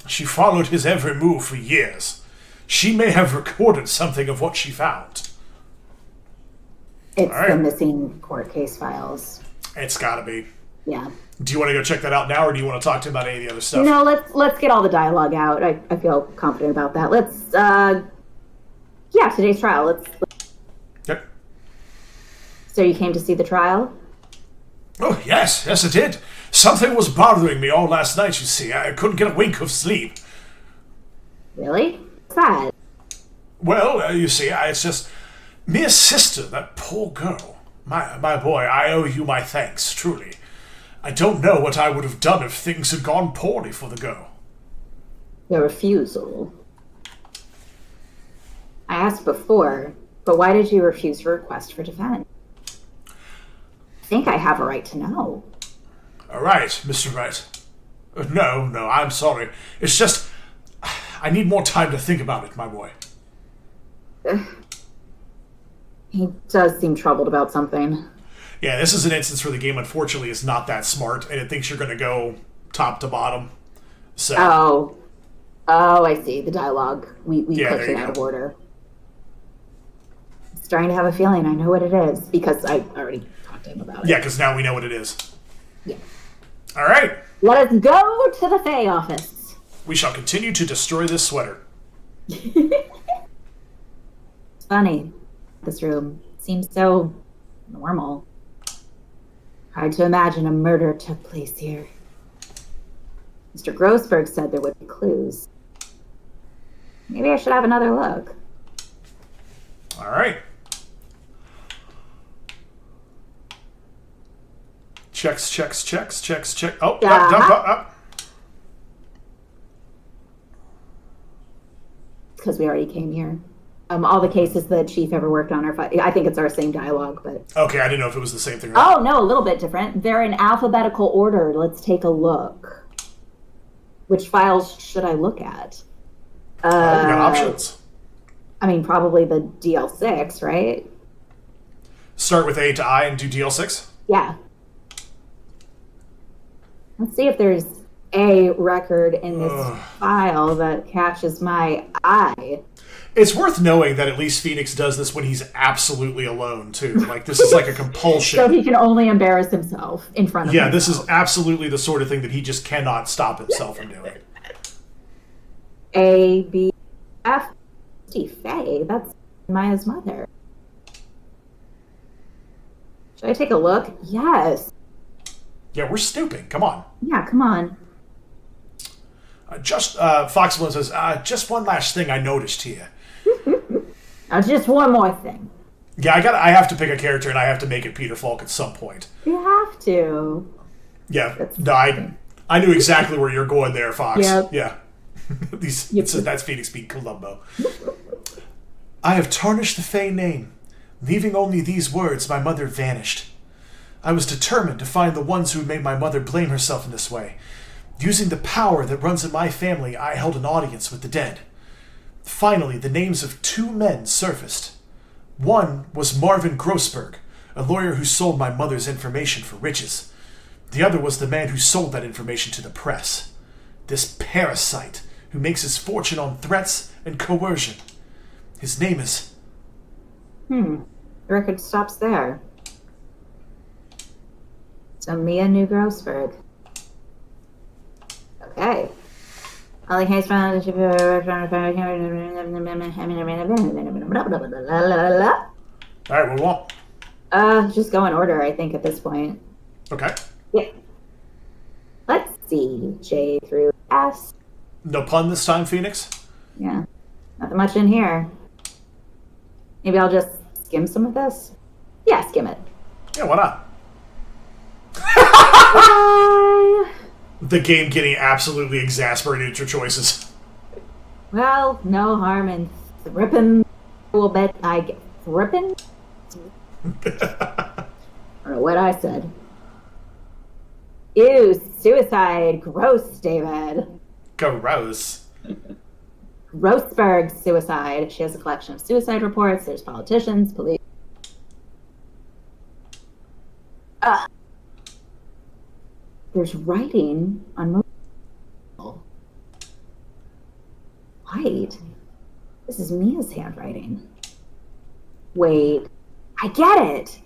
She followed his every move for years. She may have recorded something of what she found. It's the missing court case files. It's gotta be. Yeah. Do you want to go check that out now, or do you want to talk to him about any of the other stuff? No, let's get all the dialogue out. I feel confident about that. Today's trial. Yep. So you came to see the trial? Oh, yes, I did. Something was bothering me all last night, you see. I couldn't get a wink of sleep. Really? What's that? Well, you see, it's just... Mia's sister, that poor girl. My boy, I owe you my thanks, truly. I don't know what I would have done if things had gone poorly for the girl. Your refusal. I asked before, but why did you refuse her request for defense? I think I have a right to know. All right, Mr. Wright. No, I'm sorry. It's just... I need more time to think about it, my boy. He does seem troubled about something. Yeah, this is an instance where the game, unfortunately, is not that smart, and it thinks you're going to go top to bottom. So. Oh, I see. The dialogue. We clicked it out of order. I'm starting to have a feeling I know what it is, because I already talked to him about it. Yeah, because now we know what it is. Yeah. All right. Let us go to the Fae office. We shall continue to destroy this sweater. It's funny. This room seems so normal. Hard to imagine a murder took place here. Mr. Grossberg said there would be clues. Maybe I should have another look. All right. Checks. Oh, up. Because we already came here. All the cases the chief ever worked on are. I think it's our same dialogue, but. Okay, I didn't know if it was the same thing. Or not. Oh no, a little bit different. They're in alphabetical order. Let's take a look. Which files should I look at? We got options. I mean, probably the DL6, right? Start with A to I and do DL6? Yeah. Let's see if there's a record in this file that catches my eye. It's worth knowing that at least Phoenix does this when he's absolutely alone, too. Like, this is like a compulsion. So he can only embarrass himself in front of himself. This is absolutely the sort of thing that he just cannot stop himself from doing. A, B, F, T, Faye. That's Maya's mother. Should I take a look? Yes. Yeah, we're stooping. Come on. Yeah, come on. Foxblood says, just one last thing I noticed here. Just one more thing. Yeah, I have to pick a character and I have to make it Peter Falk at some point. You have to. Yeah, I knew exactly where you're going there, Fox. Yep. Yeah. That's Phoenix being Columbo. I have tarnished the Fae name. Leaving only these words, my mother vanished. I was determined to find the ones who made my mother blame herself in this way. Using the power that runs in my family, I held an audience with the dead. Finally, the names of two men surfaced. One was Marvin Grossberg, a lawyer who sold my mother's information for riches. The other was the man who sold that information to the press. This parasite who makes his fortune on threats and coercion. His name is... The record stops there. So Mia knew Grossberg. Okay. All the case found. All right, well. Just go in order, I think, at this point. Okay. Yeah. Let's see. J through S. No pun this time, Phoenix? Yeah. Nothing much in here. Maybe I'll just skim some of this? Yeah, skim it. Yeah, why not? The game getting absolutely exasperated at your choices. Well, no harm in thripping a little bit. Thripping? I don't know what I said. Ew, suicide. Gross, David. Gross. Grossberg suicide. She has a collection of suicide reports. There's politicians, police. There's writing on most. Wright? This is Mia's handwriting. Wait, I get it.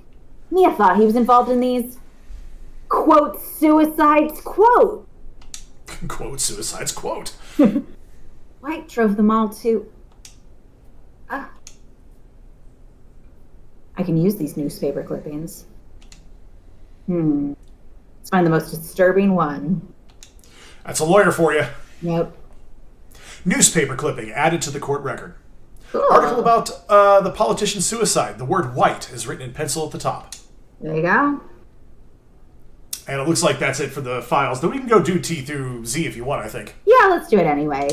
Mia thought he was involved in these, quote, suicides, quote. Quote, suicides, quote. Wright drove them all to... I can use these newspaper clippings. Let's find the most disturbing one. That's a lawyer for you. Yep. Newspaper clipping added to the court record. Cool. Article about the politician's suicide. The word white is written in pencil at the top. There you go. And it looks like that's it for the files. Though we can go do T through Z if you want, I think. Yeah, let's do it anyway.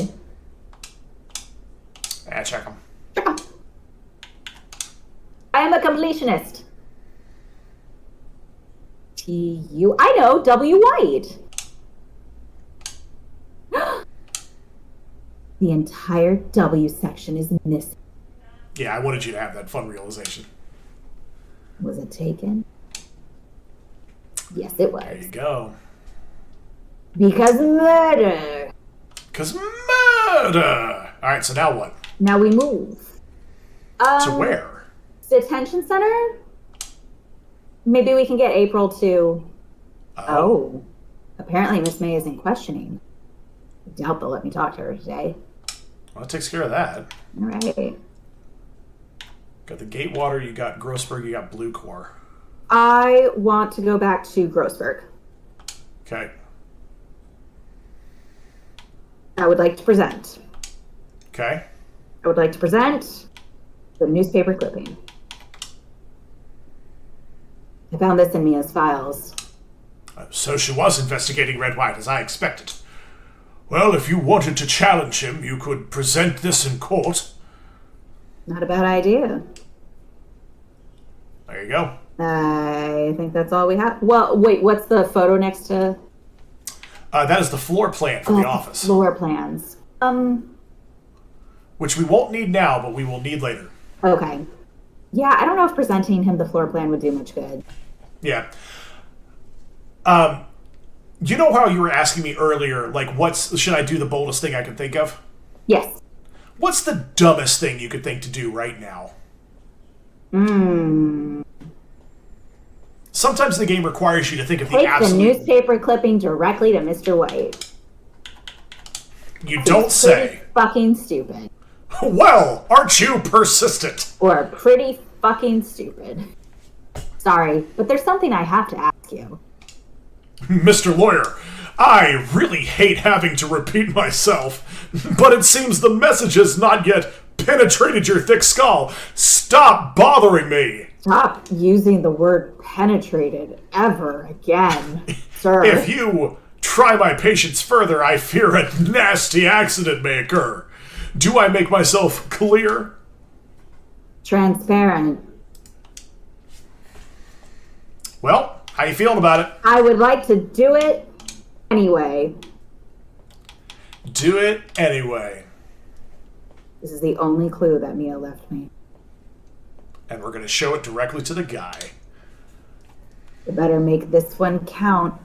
Check them. I am a completionist. T-U... I know, W. White. The entire W section is missing. Yeah, I wanted you to have that fun realization. Was it taken? Yes, it was. There you go. Because murder. Because murder! Alright, so now what? Now we move. To where? Detention center? Maybe we can get April to... Oh. Apparently Miss May is in questioning. I doubt they'll let me talk to her today. Well, that takes care of that. All right. Got the Gatewater, you got Grossberg, you got Blue Core. I want to go back to Grossberg. Okay. I would like to present. Okay. I would like to present The newspaper clipping. I found this in Mia's files. So she was investigating Red White, as I expected. Well, if you wanted to challenge him, you could present this in court. Not a bad idea. There you go. I think that's all we have. Well, wait, what's the photo next to? That is the floor plan for the office. Floor plans. Which we won't need now, but we will need later. Okay. Yeah, I don't know if presenting him the floor plan would do much good. Yeah. You know how you were asking me earlier, like, should I do the boldest thing I can think of? Yes. What's the dumbest thing you could think to do right now? Sometimes the game requires you to think of the absolute... Take the newspaper clipping directly to Mr. White. You don't say. Fucking stupid. Well, aren't you persistent? Or pretty fucking stupid. Sorry, but there's something I have to ask you. Mr. Lawyer, I really hate having to repeat myself, but it seems the message has not yet penetrated your thick skull. Stop bothering me. Stop using the word penetrated ever again, sir. If you try my patience further, I fear a nasty accident may occur. Do I make myself clear? Transparent. Well, how you feeling about it? I would like to do it anyway. Do it anyway. This is the only clue that Mia left me. And we're going to show it directly to the guy. You better make this one count.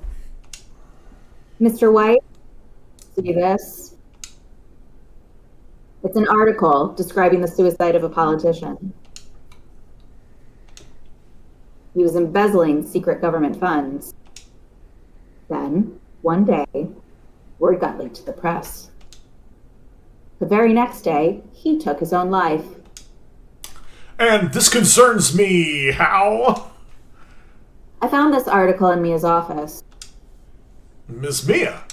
Mr. White, see this? It's an article describing the suicide of a politician. He was embezzling secret government funds. Then, one day, word got leaked to the press. The very next day, he took his own life. And this concerns me how? I found this article in Mia's office. Miss Mia?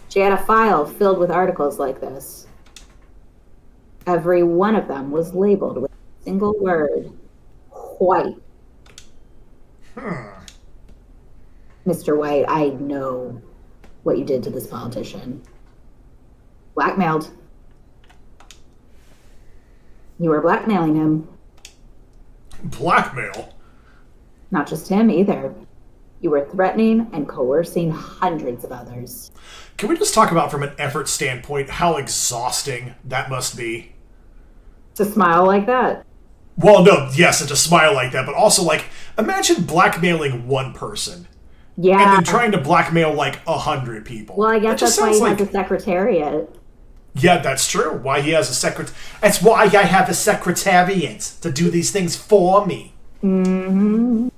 She had a file filled with articles like this. Every one of them was labeled with a single word. White. Mr. White, I know what you did to this politician. Blackmailed. You were blackmailing him. Blackmail? Not just him either. You were threatening and coercing hundreds of others. Can we just talk about, from an effort standpoint, how exhausting that must be? To smile like that. Well, no, yes, and to smile like that, but also, like, imagine blackmailing one person. Yeah. And then trying to blackmail, like, 100 people. Well, I guess that's why he has a secretariat. Yeah, that's true. Why he has a secretariat. That's why I have a secretariat, to do these things for me. Mm-hmm.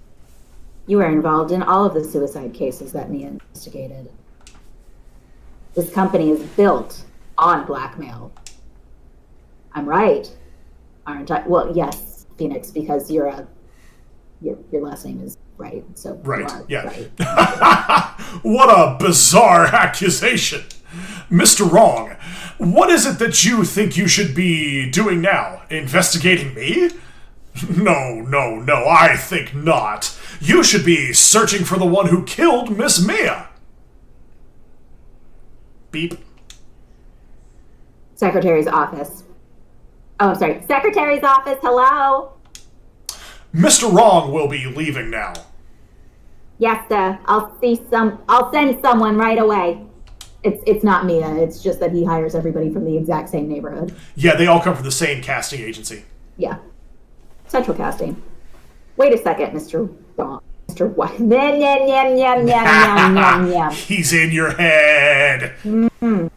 You were involved in all of the suicide cases that Mia investigated. This company is built on blackmail. I'm right, aren't I? Well, yes, Phoenix, because your last name is Wright. So right, yeah. Right. What a bizarre accusation. Mr. Wrong, what is it that you think you should be doing now? Investigating me? No, I think not. You should be searching for the one who killed Miss Mia. Beep. Secretary's office. Oh, I'm sorry. Secretary's office, hello? Mr. Wrong will be leaving now. Yes, sir. I'll send someone right away. It's not Mia. It's just that he hires everybody from the exact same neighborhood. Yeah, they all come from the same casting agency. Yeah. Central casting. Wait a second, Mr. Wrong. Mr. White. He's in your head. Mm-hmm.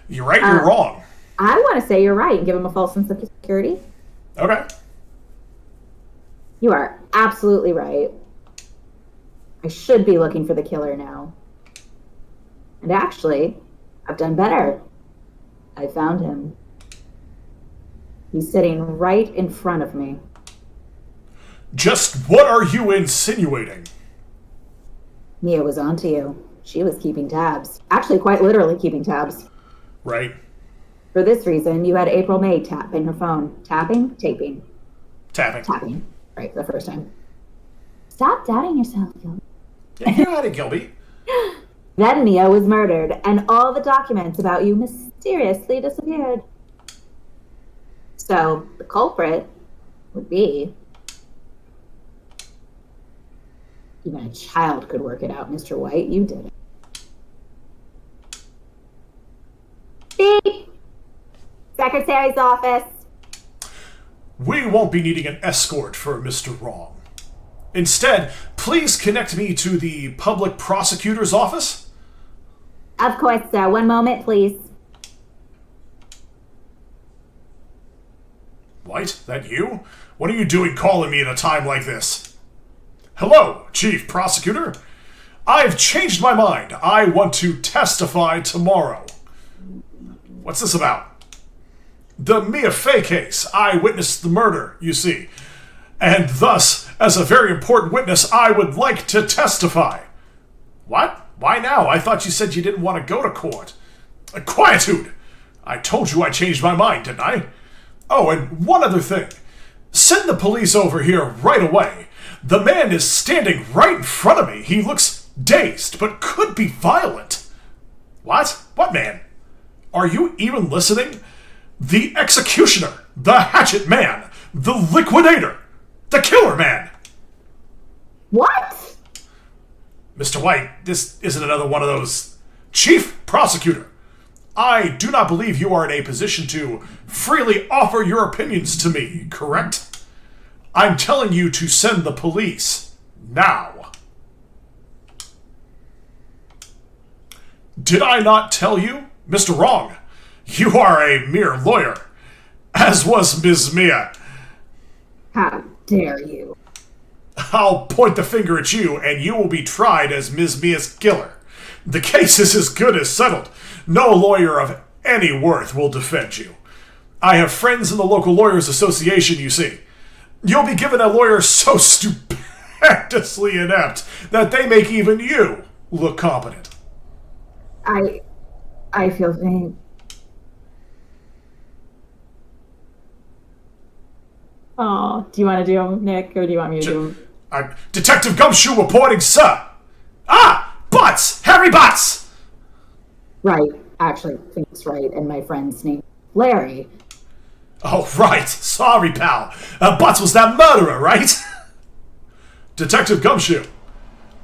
You're right, you're wrong. I want to say you're right and give him a false sense of security. Okay. You are absolutely right. I should be looking for the killer now. And actually, I've done better. I found him. He's sitting right in front of me. Just what are you insinuating? Mia was onto you. She was keeping tabs. Actually, quite literally keeping tabs. Right. For this reason, you had April May tap in her phone. Tapping? Taping. Tapping. Tapping. Right, for the first time. Stop doubting yourself, Gilby. Yeah, you had it, Gilby. Then Mia was murdered, and all the documents about you mysteriously disappeared. So, the culprit would be... Even a child could work it out, Mr. White. You did it. Beep! Secretary's office. We won't be needing an escort for Mr. Wrong. Instead, please connect me to the public prosecutor's office. Of course, sir. One moment, please. White, that you? What are you doing calling me at a time like this? Hello, Chief Prosecutor. I've changed my mind. I want to testify tomorrow. What's this about? The Mia Fey case. I witnessed the murder, you see. And thus, as a very important witness, I would like to testify. What? Why now? I thought you said you didn't want to go to court. Quietude! I told you I changed my mind, didn't I? Oh, and one other thing. Send the police over here right away. The man is standing right in front of me. He looks dazed, but could be violent. What? What man? Are you even listening? The executioner, the hatchet man, the liquidator, the killer man. What? Mr. White, this isn't another one of those. Chief Prosecutor, I do not believe you are in a position to freely offer your opinions to me, correct? I'm telling you to send the police. Now. Did I not tell you? Mr. Wrong, you are a mere lawyer, as was Ms. Mia. How dare you? I'll point the finger at you, and you will be tried as Ms. Mia's killer. The case is as good as settled. No lawyer of any worth will defend you. I have friends in the local lawyers association, you see. You'll be given a lawyer so stupendously inept that they make even you look competent. I feel faint. Oh, do you want to do them, Nick, or do you want me to do them? Detective Gumshoe reporting, sir. Ah, Butts! Harry Butts! Right, actually, I think it's right, and my friend's name Larry. Oh, right. Sorry, pal. Butts was that murderer, right? Detective Gumshoe,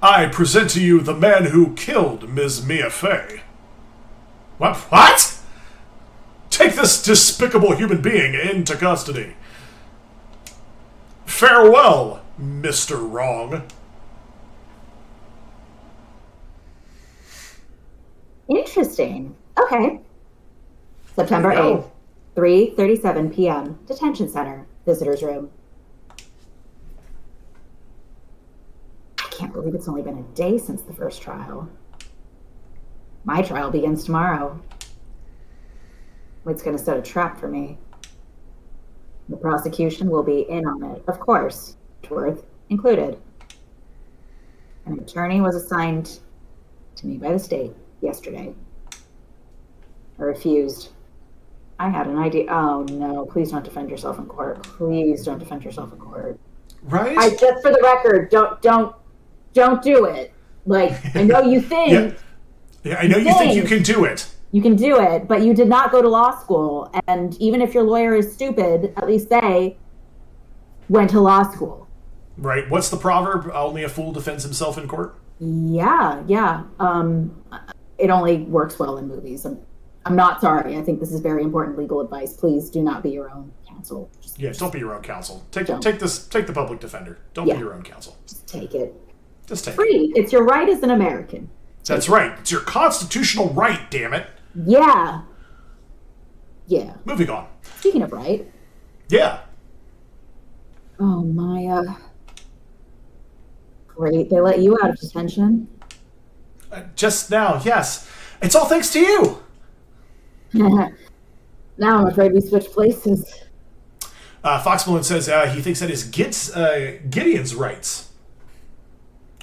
I present to you the man who killed Ms. Mia Fey. What? Take this despicable human being into custody. Farewell, Mr. Wrong. Interesting. Okay. September 8th, 3:37 p.m. Detention Center, Visitors Room. I can't believe it's only been a day since the first trial. My trial begins tomorrow. It's going to set a trap for me. The prosecution will be in on it, of course, Worth included. An attorney was assigned to me by the state yesterday. I refused. I had an idea. Oh no, please don't defend yourself in court. Please don't defend yourself in court. Right? Just for the record, don't do it. Like, I know you think. Yeah, I know you think you can do it. You can do it, but you did not go to law school. And even if your lawyer is stupid, at least they went to law school. Right. What's the proverb? Only a fool defends himself in court? Yeah. It only works well in movies. I'm not sorry. I think this is very important legal advice. Please do not be your own counsel. Don't be your own counsel. Take the public defender. Don't be your own counsel. Just take it. Just take it. Free. It's your right as an American. That's right. It's your constitutional right, damn it. Yeah. Moving on. Speaking of right. Yeah. Oh, Maya. Great. They let you out of detention? Just now, yes. It's all thanks to you. Now I'm afraid we switched places. Foxmalone says he thinks that is Gideon's rights.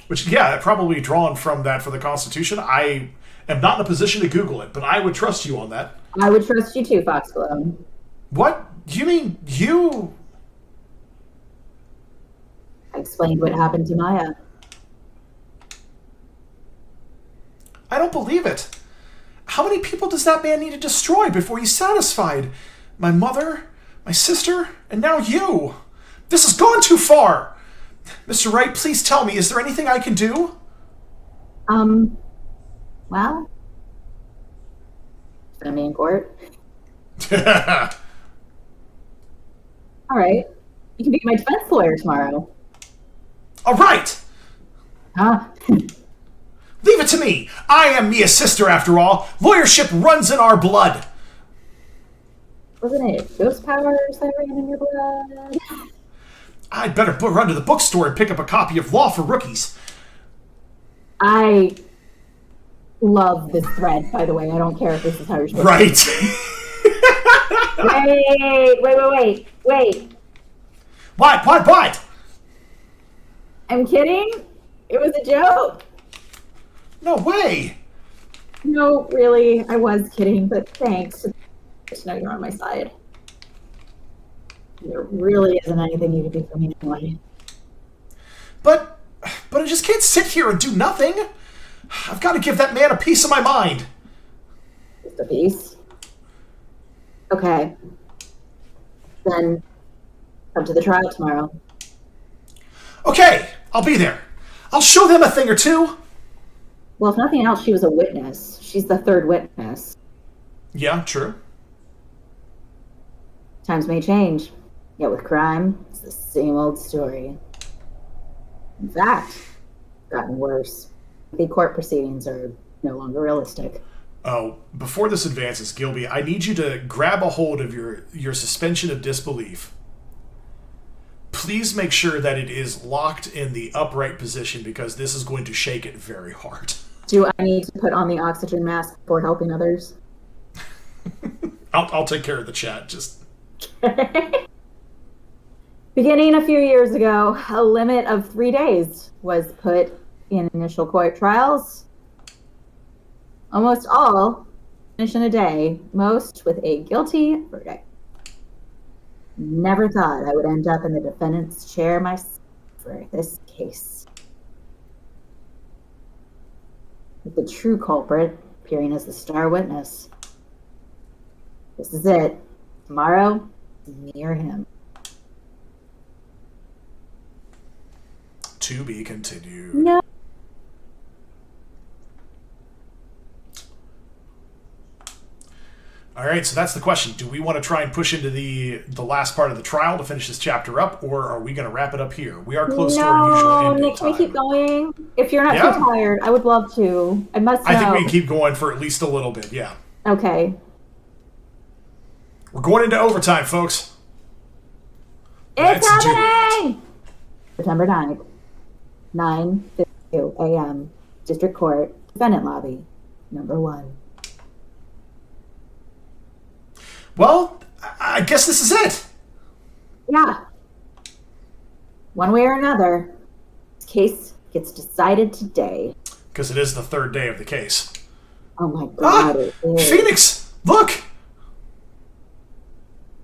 Which, probably drawn from that for the Constitution. I am not in a position to Google it, but I would trust you on that. I would trust you too, Fox Malone. What? You mean you... I explained what happened to Maya. I don't believe it. How many people does that man need to destroy before he's satisfied? My mother, my sister, and now you. This has gone too far. Mr. Wright, please tell me, is there anything I can do? Well, defend me in court. All right. You can be my defense lawyer tomorrow. All right. Huh? Leave it to me. I am Mia's sister, after all. Lawyership runs in our blood. Wasn't it ghost powers that ran in your blood? I'd better run to the bookstore and pick up a copy of Law for Rookies. I love this thread, by the way. I don't care if this is how you're supposed Right. Wait. What? I'm kidding. It was a joke. No way. No, really, I was kidding, but thanks. Just know you're on my side. There really isn't anything you can do for me anyway. But I just can't sit here and do nothing. I've got to give that man a piece of my mind. Just a piece. Okay. Then come to the trial tomorrow. Okay, I'll be there. I'll show them a thing or two. Well, if nothing else, she was a witness. She's the third witness. Yeah, true. Times may change, yet with crime, it's the same old story. In fact, it's gotten worse. The court proceedings are no longer realistic. Oh, before this advances, Gilby, I need you to grab a hold of your suspension of disbelief. Please make sure that it is locked in the upright position because this is going to shake it very hard. Do I need to put on the oxygen mask before helping others? I'll take care of the chat. Just Beginning a few years ago, a limit of 3 days was put in initial court trials. Almost all finish in a day, most with a guilty verdict. Never thought I would end up in the defendant's chair myself for this case. With the true culprit appearing as the star witness. This is it. Tomorrow, near him. to be continued. No. All right, so that's the question. Do we want to try and push into the last part of the trial to finish this chapter up, or are we going to wrap it up here? We are close to our usual ending Nick, time. can we keep going? If you're not too tired, I would love to. I must know. I think we can keep going for at least a little bit, yeah. Okay. We're going into overtime, folks. It's happening! September 9th, 9:52 a.m. District Court, Defendant Lobby, number 1. Well, I guess this is it. Yeah. One way or another, this case gets decided today. Because it is the third day of the case. Oh my god, it is. Phoenix! Look!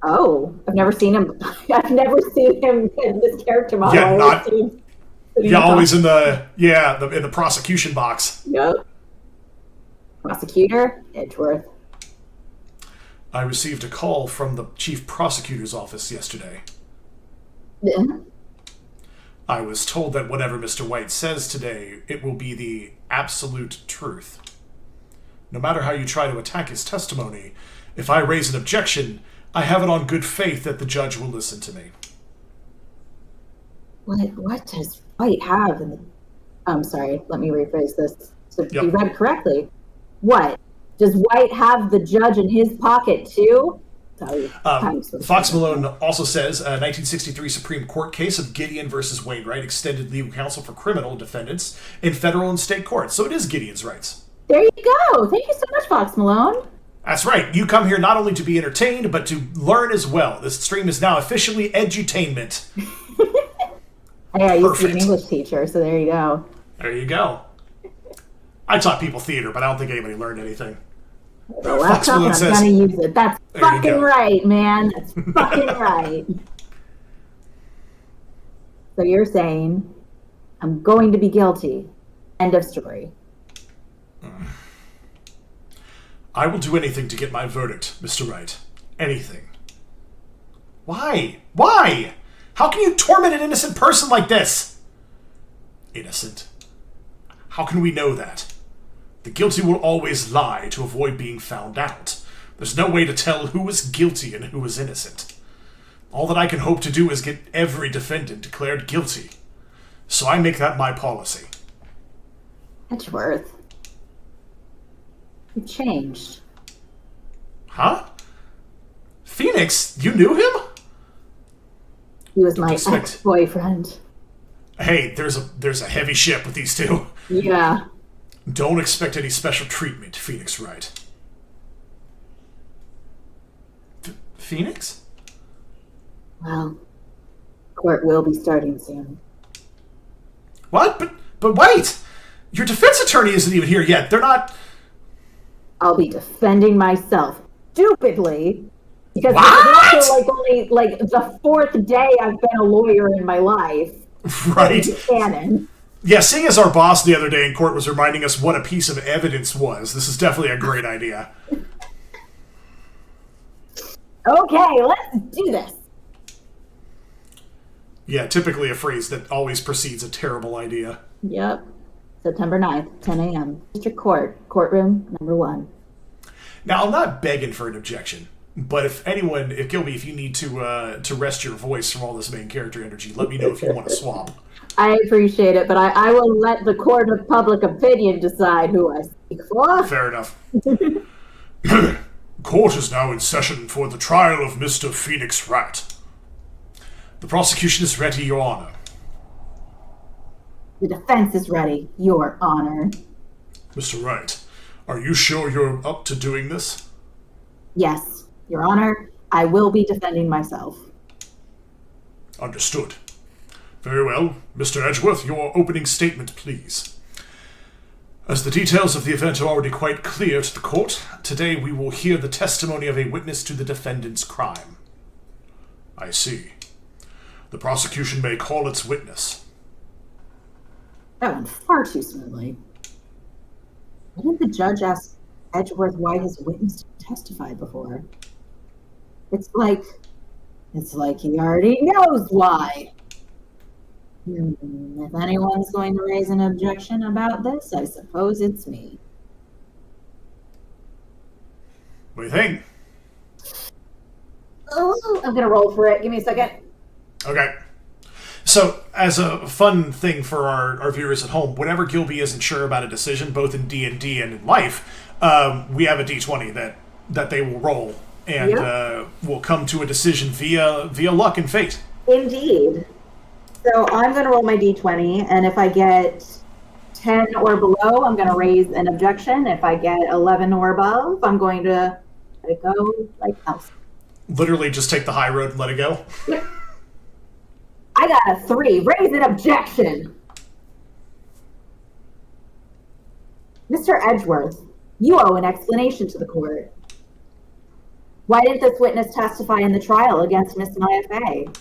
Oh, I've never seen him. I've never seen him in this character model. Yeah, always in the prosecution box. Yep. Prosecutor Edgeworth. I received a call from the chief prosecutor's office yesterday. Yeah. I was told that whatever Mr. White says today, it will be the absolute truth. No matter how you try to attack his testimony, if I raise an objection, I have it on good faith that the judge will listen to me. What does White have in the... I'm sorry, let me rephrase this to be read correctly. What? Does White have the judge in his pocket too? Fox Malone also says, 1963 Supreme Court case of Gideon versus Wainwright extended legal counsel for criminal defendants in federal and state courts. So it is Gideon's rights. There you go. Thank you so much, Fox Malone. That's right. You come here not only to be entertained, but to learn as well. This stream is now officially edutainment. Hey, I used to be an English teacher, so there you go. There you go. I taught people theater, but I don't think anybody learned anything. The laptop, and I'm gonna use it. That's fucking right, man. That's fucking right. So you're saying I'm going to be guilty. End of story. I will do anything to get my verdict, Mr. Wright. Anything. Why? Why? How can you torment an innocent person like this? Innocent? How can we know that? The guilty will always lie to avoid being found out. There's no way to tell who is guilty and who is innocent. All that I can hope to do is get every defendant declared guilty. So I make that my policy. Edgeworth. You changed. Huh? Phoenix? You knew him? He was my ex-boyfriend. Hey, there's a heavy ship with these two. Yeah. Don't expect any special treatment, Phoenix Wright. Phoenix? Well, court will be starting soon. What? But wait! Your defense attorney isn't even here yet. They're not... I'll be defending myself stupidly because what? it's also only the fourth day I've been a lawyer in my life. Right. Canon. Yeah, seeing as our boss the other day in court was reminding us what a piece of evidence was, this is definitely a great idea. Okay, let's do this. Yeah, typically a phrase that always precedes a terrible idea. Yep. September 9th, 10 a.m. District Court, courtroom number 1. Now, I'm not begging for an objection, but if Gilby, if you need to rest your voice from all this main character energy, let me know if you want to swap. I appreciate it, but I will let the court of public opinion decide who I speak for. Fair enough. Court is now in session for the trial of Mr. Phoenix Wright. The prosecution is ready, Your Honor. The defense is ready, Your Honor. Mr. Wright, are you sure you're up to doing this? Yes, Your Honor. I will be defending myself. Understood. Very well. Mr. Edgeworth, your opening statement, please. As the details of the event are already quite clear to the court, today we will hear the testimony of a witness to the defendant's crime. I see. The prosecution may call its witness. That went far too smoothly. Why didn't the judge ask Edgeworth why his witness testified before? It's like he already knows why. If anyone's going to raise an objection about this, I suppose it's me. What do you think? Oh, I'm going to roll for it. Give me a second. Okay. So, as a fun thing for our viewers at home, whenever Gilby isn't sure about a decision, both in D&D and in life, we have a D20 that they will roll, and will come to a decision via luck and fate. Indeed. So I'm going to roll my D20, and if I get 10 or below, I'm going to raise an objection. If I get 11 or above, I'm going to let it go like else. Literally just take the high road and let it go? I got a 3. Raise an objection. Mr. Edgeworth, you owe an explanation to the court. Why didn't this witness testify in the trial against Miss IFA?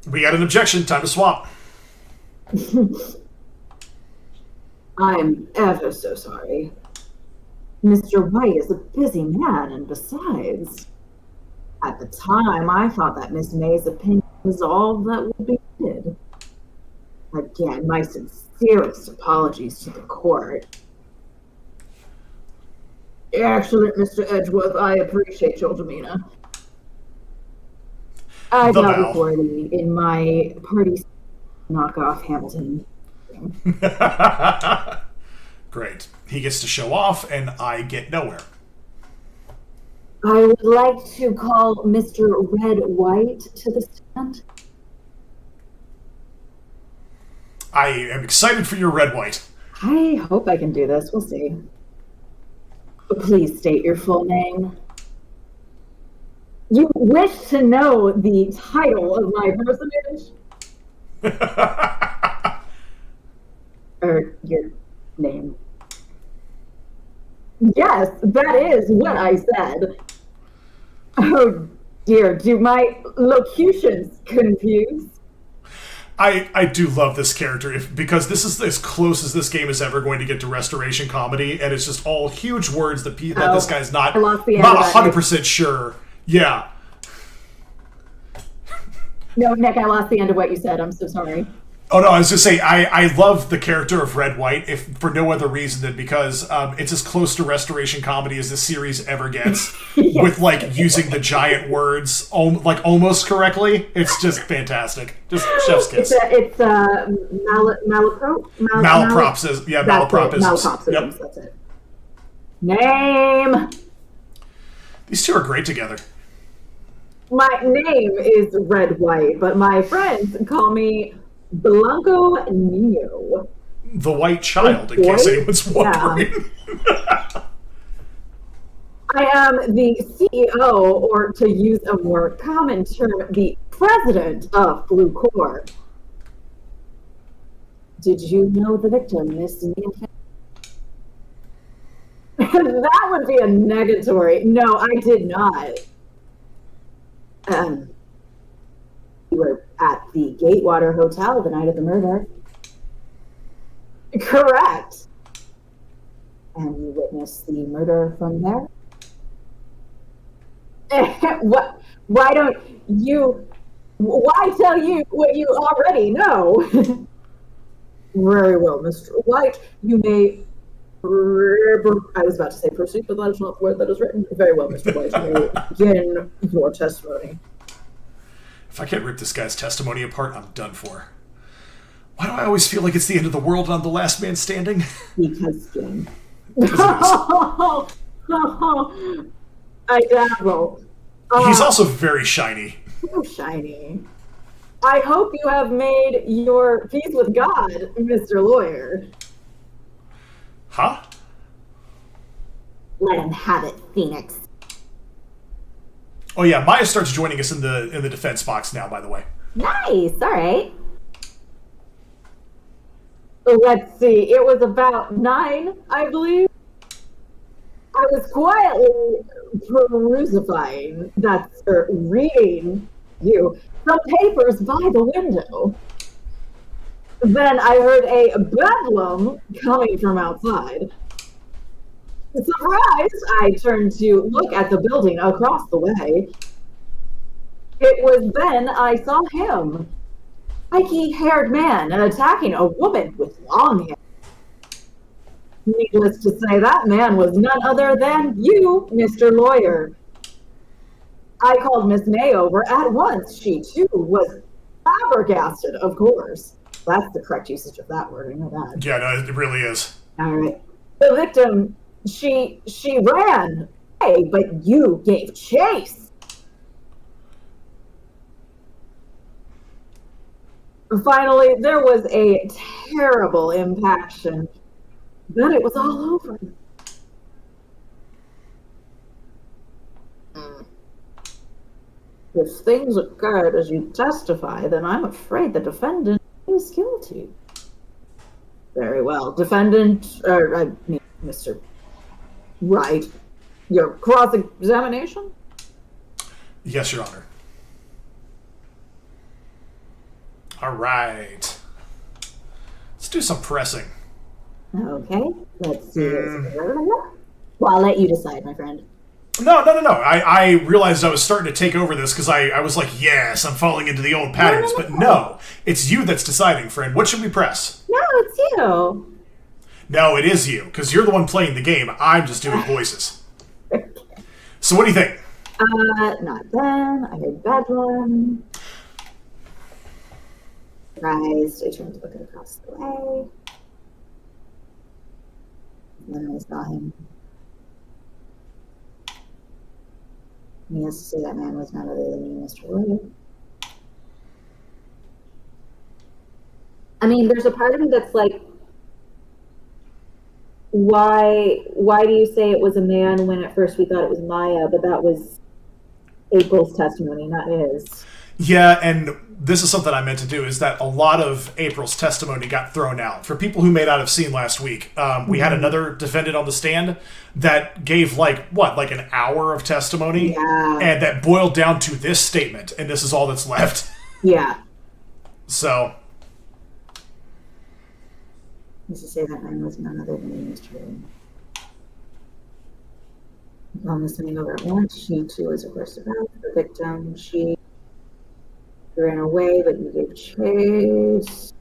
We got an objection. Time to swap. I'm ever so sorry. Mr. Wright is a busy man, and besides, at the time, I thought that Miss May's opinion was all that would be needed. Again, my sincerest apologies to the court. Excellent, Mr. Edgeworth. I appreciate your demeanor. I bow before thee in my party knockoff Hamilton. Great. He gets to show off, and I get nowhere. I would like to call Mr. Red White to the stand. I am excited for your Red White. I hope I can do this. We'll see. Please state your full name. You wish to know the title of my personage? Or your name. Yes, that is what I said. Oh dear, do my locutions confuse? I do love this character because this is as close as this game is ever going to get to restoration comedy, and it's just all huge words that this guy's not I lost the end not of that, 100% sure. Yeah. No, Nick, I lost the end of what you said. I'm so sorry. Oh no, I was just saying I love the character of Red White if for no other reason than because it's as close to restoration comedy as this series ever gets Yes. with like using the giant words like almost correctly. It's just fantastic. Just chef's kiss. It's Malapropism. Yeah, malapropisms. Malapropisms. Yep. That's it. Name. These two are great together. My name is Red White, but my friends call me Blanco Nino. The White Child, in case anyone's wondering. Yeah. I am the CEO, or to use a more common term, the president of Blue Corps. Did you know the victim, Miss Nancy? That would be a negatory. No, I did not. You were at the Gatewater Hotel the night of the murder. Correct. And you witnessed the murder from there? What? Why don't you... Why tell you what you already know? Very well, Mr. White. You may... I was about to say proceed, but that is not the word that is written. Very well, Mr. White. You may begin your testimony. If I can't rip this guy's testimony apart, I'm done for. Why do I always feel like it's the end of the world and I'm the last man standing? Because, Jim. Because I dabble. He's also very shiny. So shiny. I hope you have made your peace with God, Mr. Lawyer. Huh? Let him have it, Phoenix. Oh yeah, Maya starts joining us in the defense box now, by the way. Nice, all right. Let's see, it was about 9, I believe. I was quietly reading you some papers by the window. Then I heard a bedlam coming from outside. Surprised, I turned to look at the building across the way. It was then I saw him, spiky-haired man, attacking a woman with long hair. Needless to say, that man was none other than you, Mr. Lawyer. I called Miss May over at once. She, too, was flabbergasted, of course. That's the correct usage of that word, I know that. Yeah, no, it really is. All right. The victim, she ran, hey, but you gave chase. Finally, there was a terrible impaction. Then it was all over. If things occurred as you testify, then I'm afraid the defendant is guilty. Very well. Defendant, Mr. Wright, your cross-examination? Yes, Your Honor. All right. Let's do some pressing. Okay, let's see this. Well, I'll let you decide, my friend. No. I realized I was starting to take over this because I was like, yes, I'm falling into the old patterns. But no, it's you that's deciding, friend. What should we press? No, it's you. No, it is you, because you're the one playing the game. I'm just doing voices. So what do you think? Not then. I heard bedlam. Surprised. I turned to look across the way. And then I saw him. Needless to say, that man was none other than you, Mr. William. I mean, there's a part of me that's like, why do you say it was a man when at first we thought it was Maya, but that was April's testimony, not his? Yeah, and this is something I meant to do, is that a lot of April's testimony got thrown out. For people who may not have seen last week, we had another defendant on the stand that gave, like an hour of testimony, Yeah. and that boiled down to this statement, and this is all that's left. Yeah. So, Used to say that man was none other than Mr. On listening over at once, she too was of course about the victim. She ran away, but you gave chase.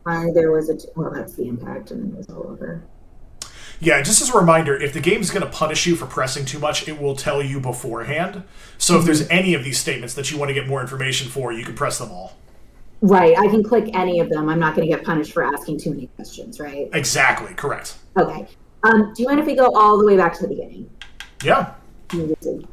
Finally, there was well, that's the impact, and then it was all over. yeah, just as a reminder, if the game's going to punish you for pressing too much, it will tell you beforehand. So if there's any of these statements that you want to get more information for, you can press them all. Right, I can click any of them. I'm not going to get punished for asking too many questions, right? Exactly, correct. Okay. Do you mind if we go all the way back to the beginning? Yeah. Let me see.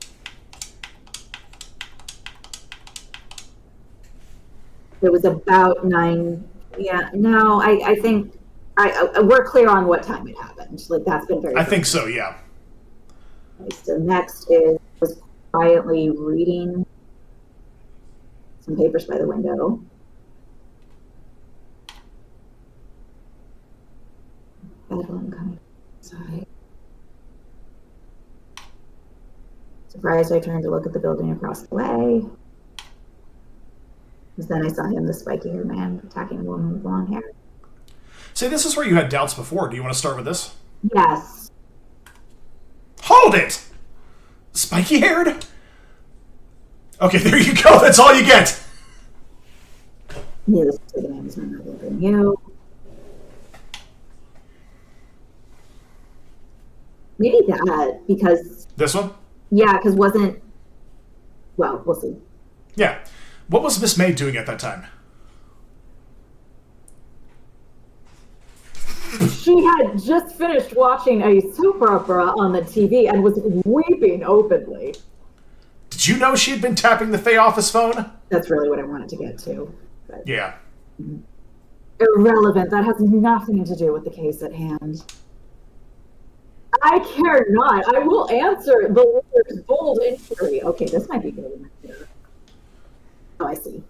It was about 9. Yeah, no, I think we're clear on what time it happened. Like, that's been very I think so, yeah. Okay, so next is was quietly reading some papers by the window. Bedlam coming inside. Surprised, I turned to look at the building across the way. Because then I saw him, the spiky-haired man, attacking a woman with long hair. See, this is where you had doubts before. Do you want to start with this? Yes. Hold it! Spiky-haired? Okay, there you go. That's all you get. Needless to say, the man was none other than you. Maybe that, because... This one? Yeah, because wasn't... Well, we'll see. Yeah. What was Miss May doing at that time? She had just finished watching a soap opera on the TV and was weeping openly. Did you know she had been tapping the Fay office phone? That's really what I wanted to get to. But Yeah. irrelevant. That has nothing to do with the case at hand. I care not. I will answer the lawyer's bold inquiry. Okay, this might be good. Oh, I see.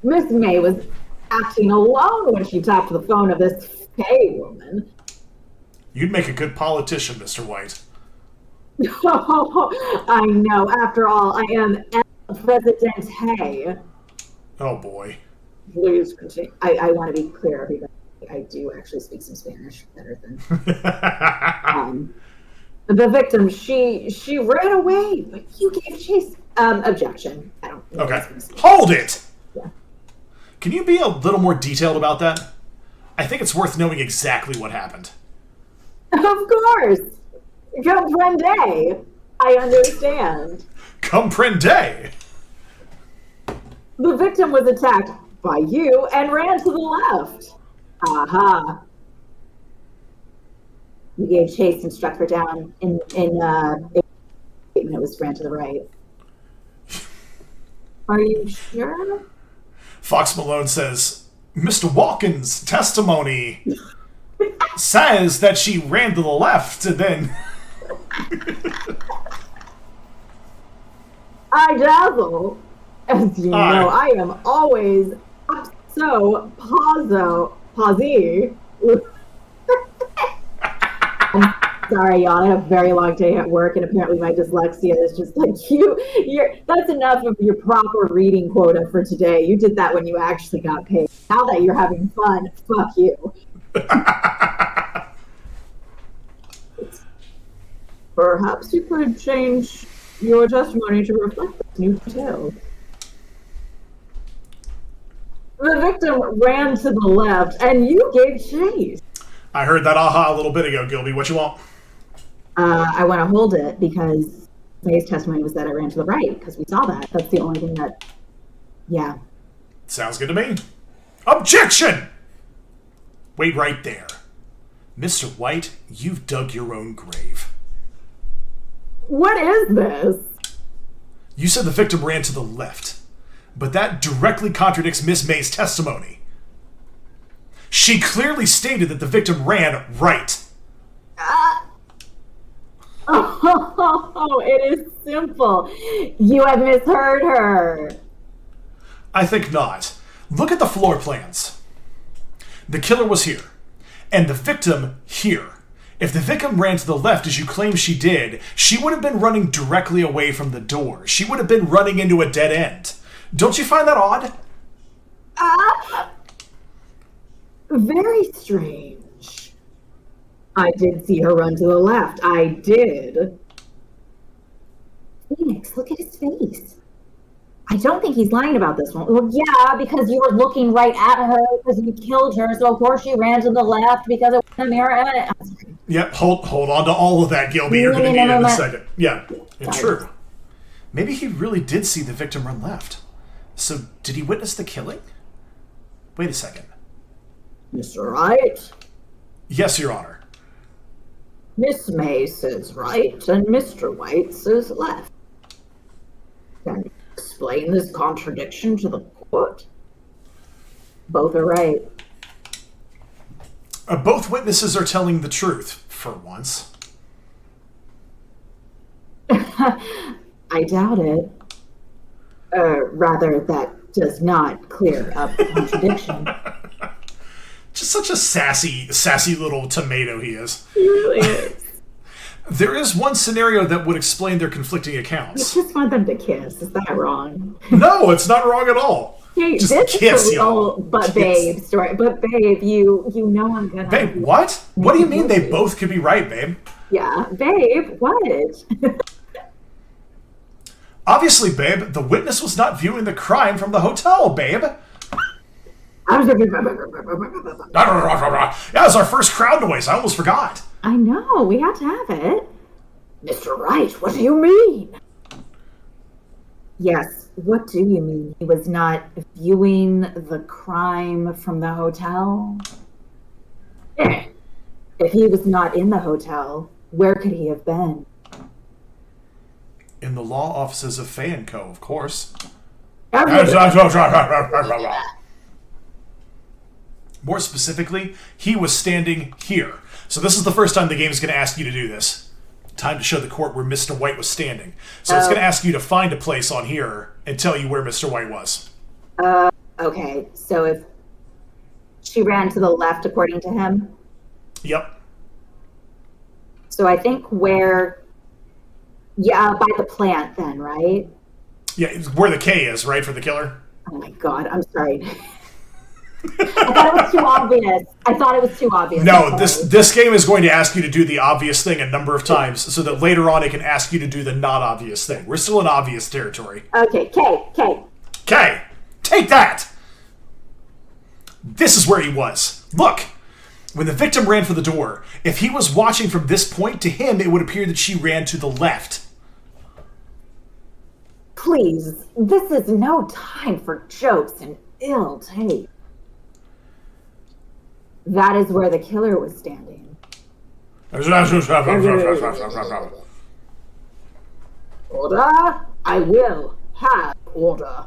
Miss May was acting alone when she tapped the phone of this Fay woman. You'd make a good politician, Mr. White. I know. After all, I am President Hay. Oh, boy. Please continue. I want to be clear, everybody. I do actually speak some Spanish better than... the victim, she ran away, but you gave chase. Objection. I don't know. Okay. Hold it! Yeah. Can you be a little more detailed about that? I think it's worth knowing exactly what happened. Of course. Comprende. I understand. Comprende! The victim was attacked by you and ran to the left. Aha. You gave chase and struck her down in it was ran to the right. Are you sure? Fox Malone says, Mr. Walken's testimony says that she ran to the left and then... I dazzle. As you know, I am always so posy. Sorry, y'all. I had a very long day at work, and apparently my dyslexia is just like that's enough of your proper reading quota for today. You did that when you actually got paid. Now that you're having fun, fuck you. Perhaps you could change your testimony to reflect this new detail. The victim ran to the left, and you gave chase. I heard that aha a little bit ago, Gilby. What you want? I want to hold it because May's testimony was that I ran to the right because we saw that. That's the only thing that, yeah. Sounds good to me. Objection! Wait right there. Mr. White, you've dug your own grave. What is this? You said the victim ran to the left, but that directly contradicts Miss May's testimony. She clearly stated that the victim ran right. Oh, it is simple. You have misheard her. I think not. Look at the floor plans. The killer was here, and the victim here. If the victim ran to the left, as you claim she did, she would have been running directly away from the door. She would have been running into a dead end. Don't you find that odd? Very strange. I did see her run to the left. I did. Phoenix, look at his face. I don't think he's lying about this one. Well, yeah, because you were looking right at her because you killed her, so of course she ran to the left because it was a mirror. Yep, hold on to all of that, Gilby. You're going to need it in a second. Yeah, it's true. Maybe he really did see the victim run left. So, did he witness the killing? Wait a second. Mr. Wright? Yes, Your Honor. Miss May says right, and Mr. White says left. Can you explain this contradiction to the court? Both are right. Both witnesses are telling the truth, for once. I doubt it. Rather, that does not clear up the contradiction. Just such a sassy little tomato he is. He really is. There is one scenario that would explain their conflicting accounts. You just want them to kiss. Is that wrong? No, it's not wrong at all. Hey, just this kiss, is a real, y'all. but Kiss. babe story. But babe, you know I'm gonna. Babe, what? What do you mean they both could be right, babe? Yeah, babe, what? Obviously, babe, the witness was not viewing the crime from the hotel, babe. I That was our first crowd noise. I almost forgot. know, we had to have it. Mr. Wright, what do you mean? Yes, what do you mean? He was not viewing the crime from the hotel? If he was not in the hotel, where could he have been? In the law offices of Fay & Co., of course. More specifically, he was standing here. So this is the first time the game is going to ask you to do this. Time to show the court where Mr. White was standing. So it's going to ask you to find a place on here and tell you where Mr. White was. Okay, so if she ran to the left according to him? Yep. So I think where... Yeah, by the plant then, right? Yeah, it's where the K is, right, for the killer? Oh my god, I'm sorry. I thought it was too obvious. No, this game is going to ask you to do the obvious thing a number of times so that later on it can ask you to do the not obvious thing. We're still in obvious territory. Okay, K. Okay, take that! This is where he was. Look! When the victim ran for the door, if he was watching from this point, to him it would appear that she ran to the left. Please, this is no time for jokes and ill taste. That is where the killer was standing. Order? I will have order.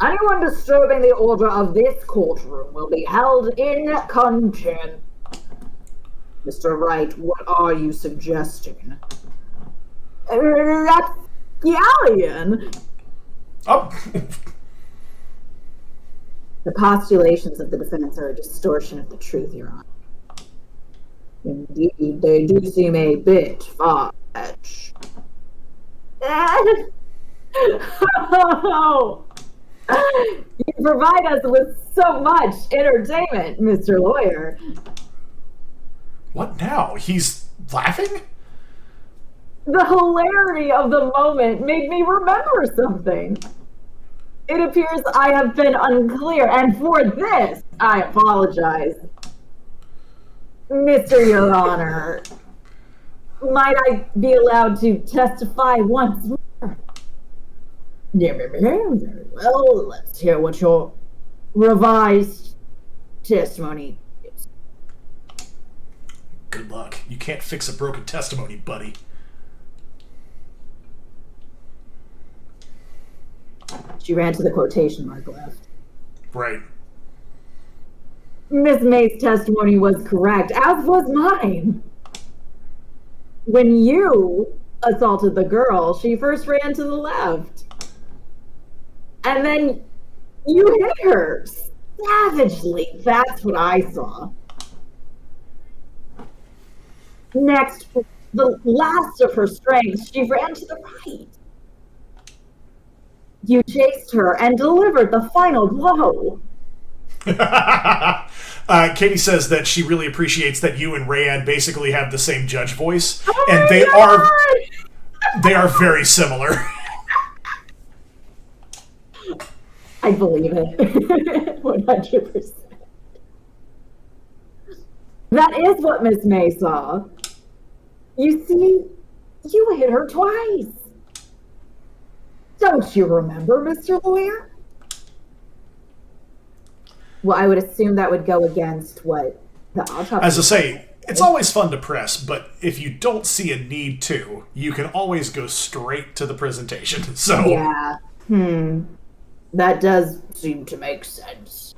Anyone disturbing the order of this courtroom will be held in contempt. Mr. Wright, what are you suggesting? Rapscallion! Oh. The postulations of the defense are a distortion of the truth, Your Honor. Indeed, they do seem a bit far-fetched. Oh, you provide us with so much entertainment, Mr. Lawyer. What now? He's laughing? The hilarity of the moment made me remember something. It appears I have been unclear, and for this, I apologize. Mr. Your Honor, might I be allowed to testify once more? Very well, let's hear what your revised testimony is. Good luck. You can't fix a broken testimony, buddy. She ran to the quotation mark left. Right. Miss May's testimony was correct, as was mine. When you assaulted the girl, she first ran to the left. And then you hit her savagely. That's what I saw. Next, the last of her strength, she ran to the right. You chased her and delivered the final blow. Katie says that she really appreciates that you and Rayanne basically have the same judge voice, Oh and they are very similar. I believe it. 100%. That is what Miss May saw. You see, you hit her twice. Don't you remember, Mr. Lawyer? Well, I would assume that would go against what the autopsy... As I say, it's always fun to press, but if you don't see a need to, you can always go straight to the presentation. So yeah. That does seem to make sense.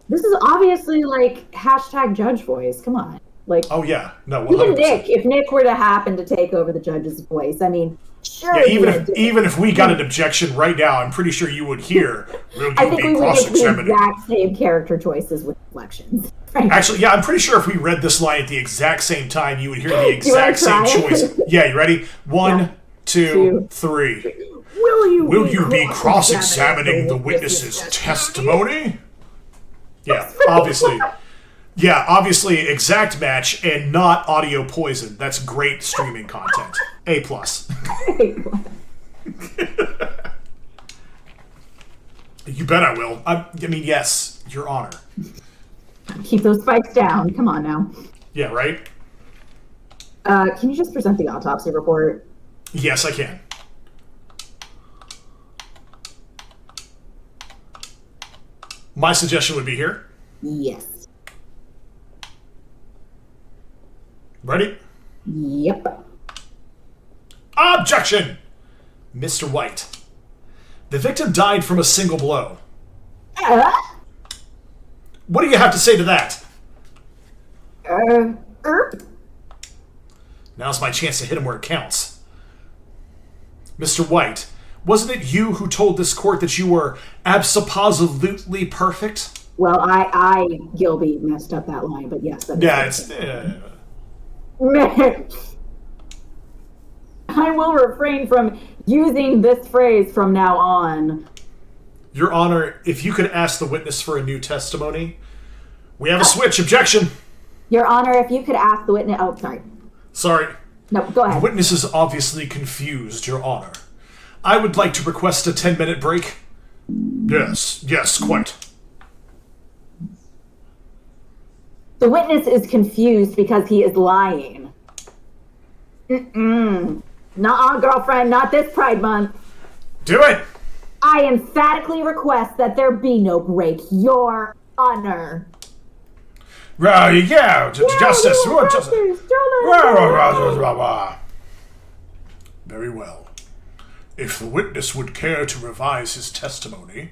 This is obviously like hashtag judge voice. Come on. Like, oh yeah, no, 100%. Even Nick, if Nick were to happen to take over the judge's voice, I mean, sure. Yeah, even if we got an objection right now, I'm pretty sure you would hear. I think we would get the exact same character choices with inflections. Right? Actually, yeah, I'm pretty sure if we read this line at the exact same time, you would hear the exact same choice. Yeah, you ready? 1, 2, 3. Will you be cross-examining the witness's testimony? Yeah, obviously. Yeah, obviously exact match and not audio poison. That's great streaming content. A+. You bet I will. I mean, yes, Your Honor. Keep those spikes down. Come on now. Yeah, right? Can you just present the autopsy report? Yes, I can. My suggestion would be here. Yes. Ready? Yep. Objection! Mr. White. The victim died from a single blow. What do you have to say to that? Now's my chance to hit him where it counts. Mr. White, wasn't it you who told this court that you were absolutely perfect? Well, I Gilby messed up that line, but yes. Yeah, it's... I will refrain from using this phrase from now on. Your Honor, if you could ask the witness for a new testimony. We have a switch. Objection. Your Honor, if you could ask the witness... Oh, sorry. Sorry. No, go ahead. The witness is obviously confused, Your Honor. I would like to request a 10-minute break. Yes, quite. The witness is confused because he is lying. Nuh-uh, girlfriend, not this Pride Month. Do it! I emphatically request that there be no break, Your Honor. Justice. Very well. If the witness would care to revise his testimony...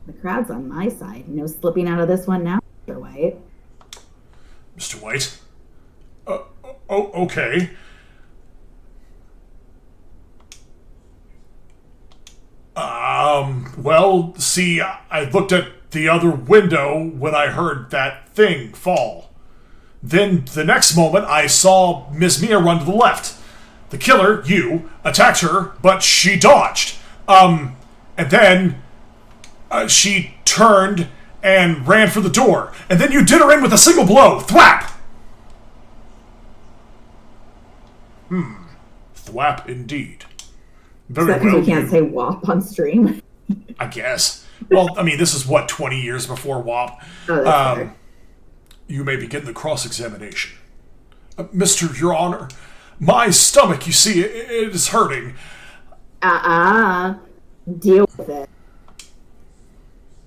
The crowd's on my side. No slipping out of this one now, Mr. White. Mr. White? Okay. Well, see, I looked at the other window when I heard that thing fall. Then, the next moment, I saw Miss Mia run to the left. The killer, you, attacked her, but she dodged. And then she turned and ran for the door. And then you did her in with a single blow. Thwap! Thwap indeed. Very well. Because we can't say WAP on stream? I guess. Well, I mean, this is, 20 years before WAP? Oh, that's fair. You may begin the cross-examination. Mr. Your Honor, my stomach, you see, it is hurting. Deal with it.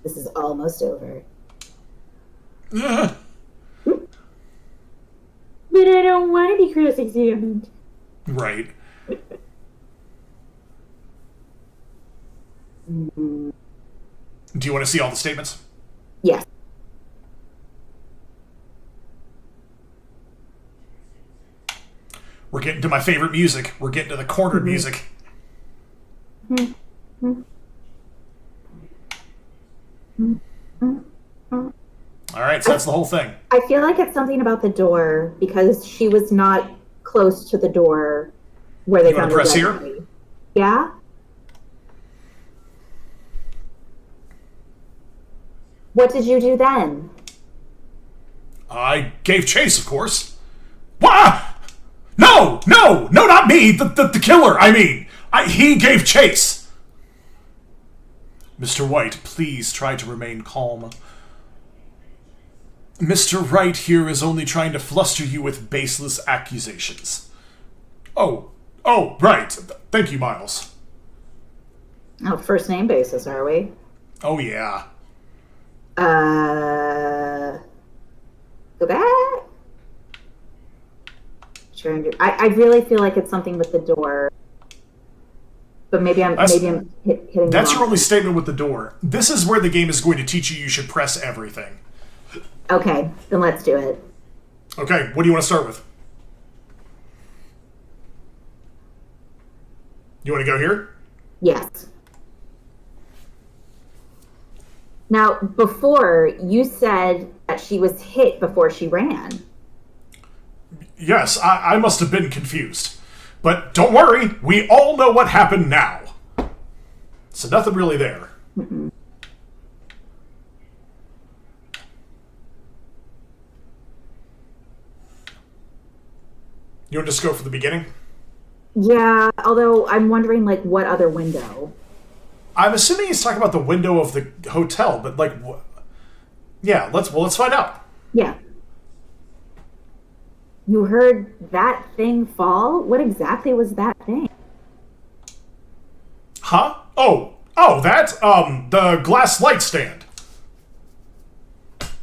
This is almost over. But I don't want to be cross-examined. Right. Do you want to see all the statements? Yes. We're getting to my favorite music. We're getting to the corner music. All right, so that's the whole thing. I feel like it's something about the door because she was not close to the door where they You want found to the press dead here? body. Yeah? What did you do then? I gave chase, of course. What? No, not me. The killer. I mean, he gave chase. Mr. White, please try to remain calm. Mr. Wright here is only trying to fluster you with baseless accusations. Oh, right. Thank you, Miles. Oh, first name basis, are we? Oh, yeah. Go back. I really feel like it's something with the door, but maybe I'm hitting. That's your only statement with the door. This is where the game is going to teach you should press everything. Okay, then let's do it. Okay, what do you want to start with? You want to go here? Yes. Now, before, you said that she was hit before she ran. Yes, I must have been confused. But don't worry, we all know what happened now. So nothing really there. Mm-mm. You want to just go for the beginning? Yeah, although I'm wondering, like, what other window? I'm assuming he's talking about the window of the hotel, but like, yeah, let's find out. Yeah. You heard that thing fall? What exactly was that thing? Huh? Oh, that's the glass light stand.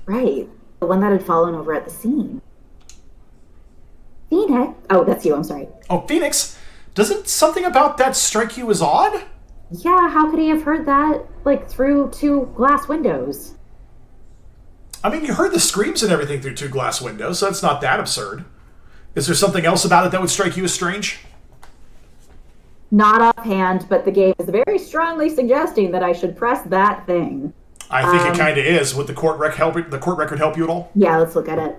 Right. The one that had fallen over at the scene. Phoenix? Oh, that's you, I'm sorry. Oh, Phoenix, doesn't something about that strike you as odd? Yeah, how could he have heard that, like, through two glass windows? I mean, you heard the screams and everything through two glass windows, so it's not that absurd. Is there something else about it that would strike you as strange? Not offhand, but the game is very strongly suggesting that I should press that thing. I think it kind of is. Would the court record help you at all? Yeah, let's look at it.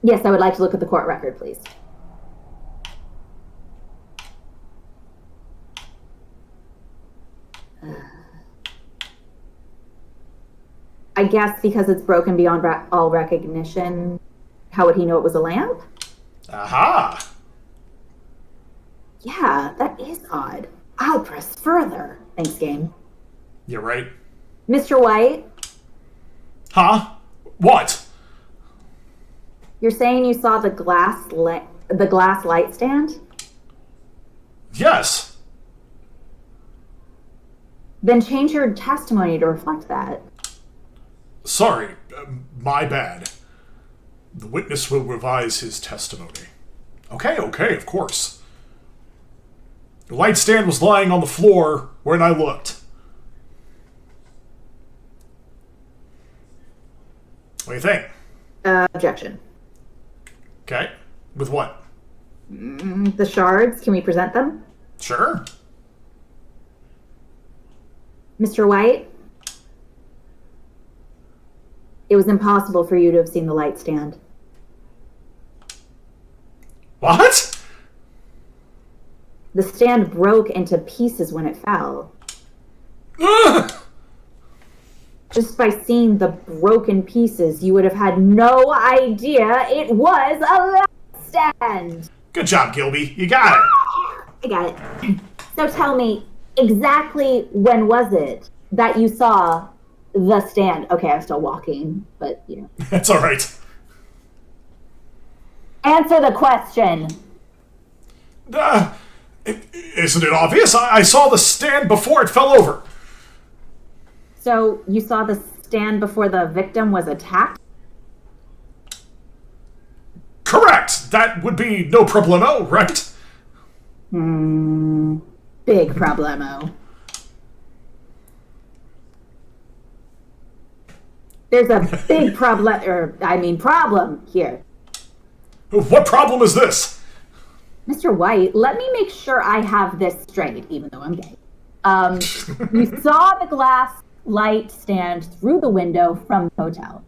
Yes, I would like to look at the court record, please. I guess because it's broken beyond all recognition, how would he know it was a lamp? Aha! Yeah, that is odd. I'll press further. Thanks, game. You're right. Mr. White? Huh? What? You're saying you saw the glass light stand? Yes. Then change your testimony to reflect that. Sorry, my bad. The witness will revise his testimony. Okay, of course. The light stand was lying on the floor when I looked. What do you think? Objection. Okay. With what? The shards, can we present them? Sure. Mr. White? It was impossible for you to have seen the light stand. What? The stand broke into pieces when it fell. Ugh! Just by seeing the broken pieces, you would have had no idea it was a light stand. Good job, Gilby. You got it. I got it. So tell me, exactly when was it that you saw the stand? Okay, I'm still walking, but you know. That's all right. Answer the question. Isn't it obvious? I saw the stand before it fell over. So you saw the stand before the victim was attacked? Correct. That would be no problemo, right? Big problemo. There's a big problem here. What problem is this? Mr. White, let me make sure I have this straight, even though I'm gay. You saw the glass light stand through the window from the hotel.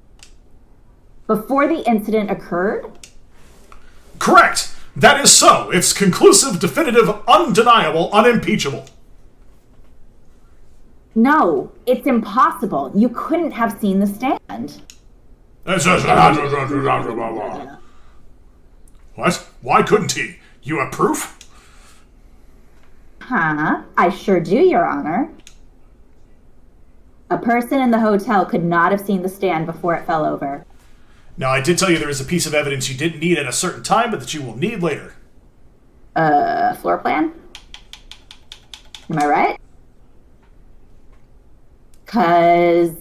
Before the incident occurred? Correct! That is so. It's conclusive, definitive, undeniable, unimpeachable. No, it's impossible. You couldn't have seen the stand. What? Why couldn't he? You have proof? Huh? I sure do, Your Honor. A person in the hotel could not have seen the stand before it fell over. Now, I did tell you there is a piece of evidence you didn't need at a certain time, but that you will need later. Floor plan? Am I right? Because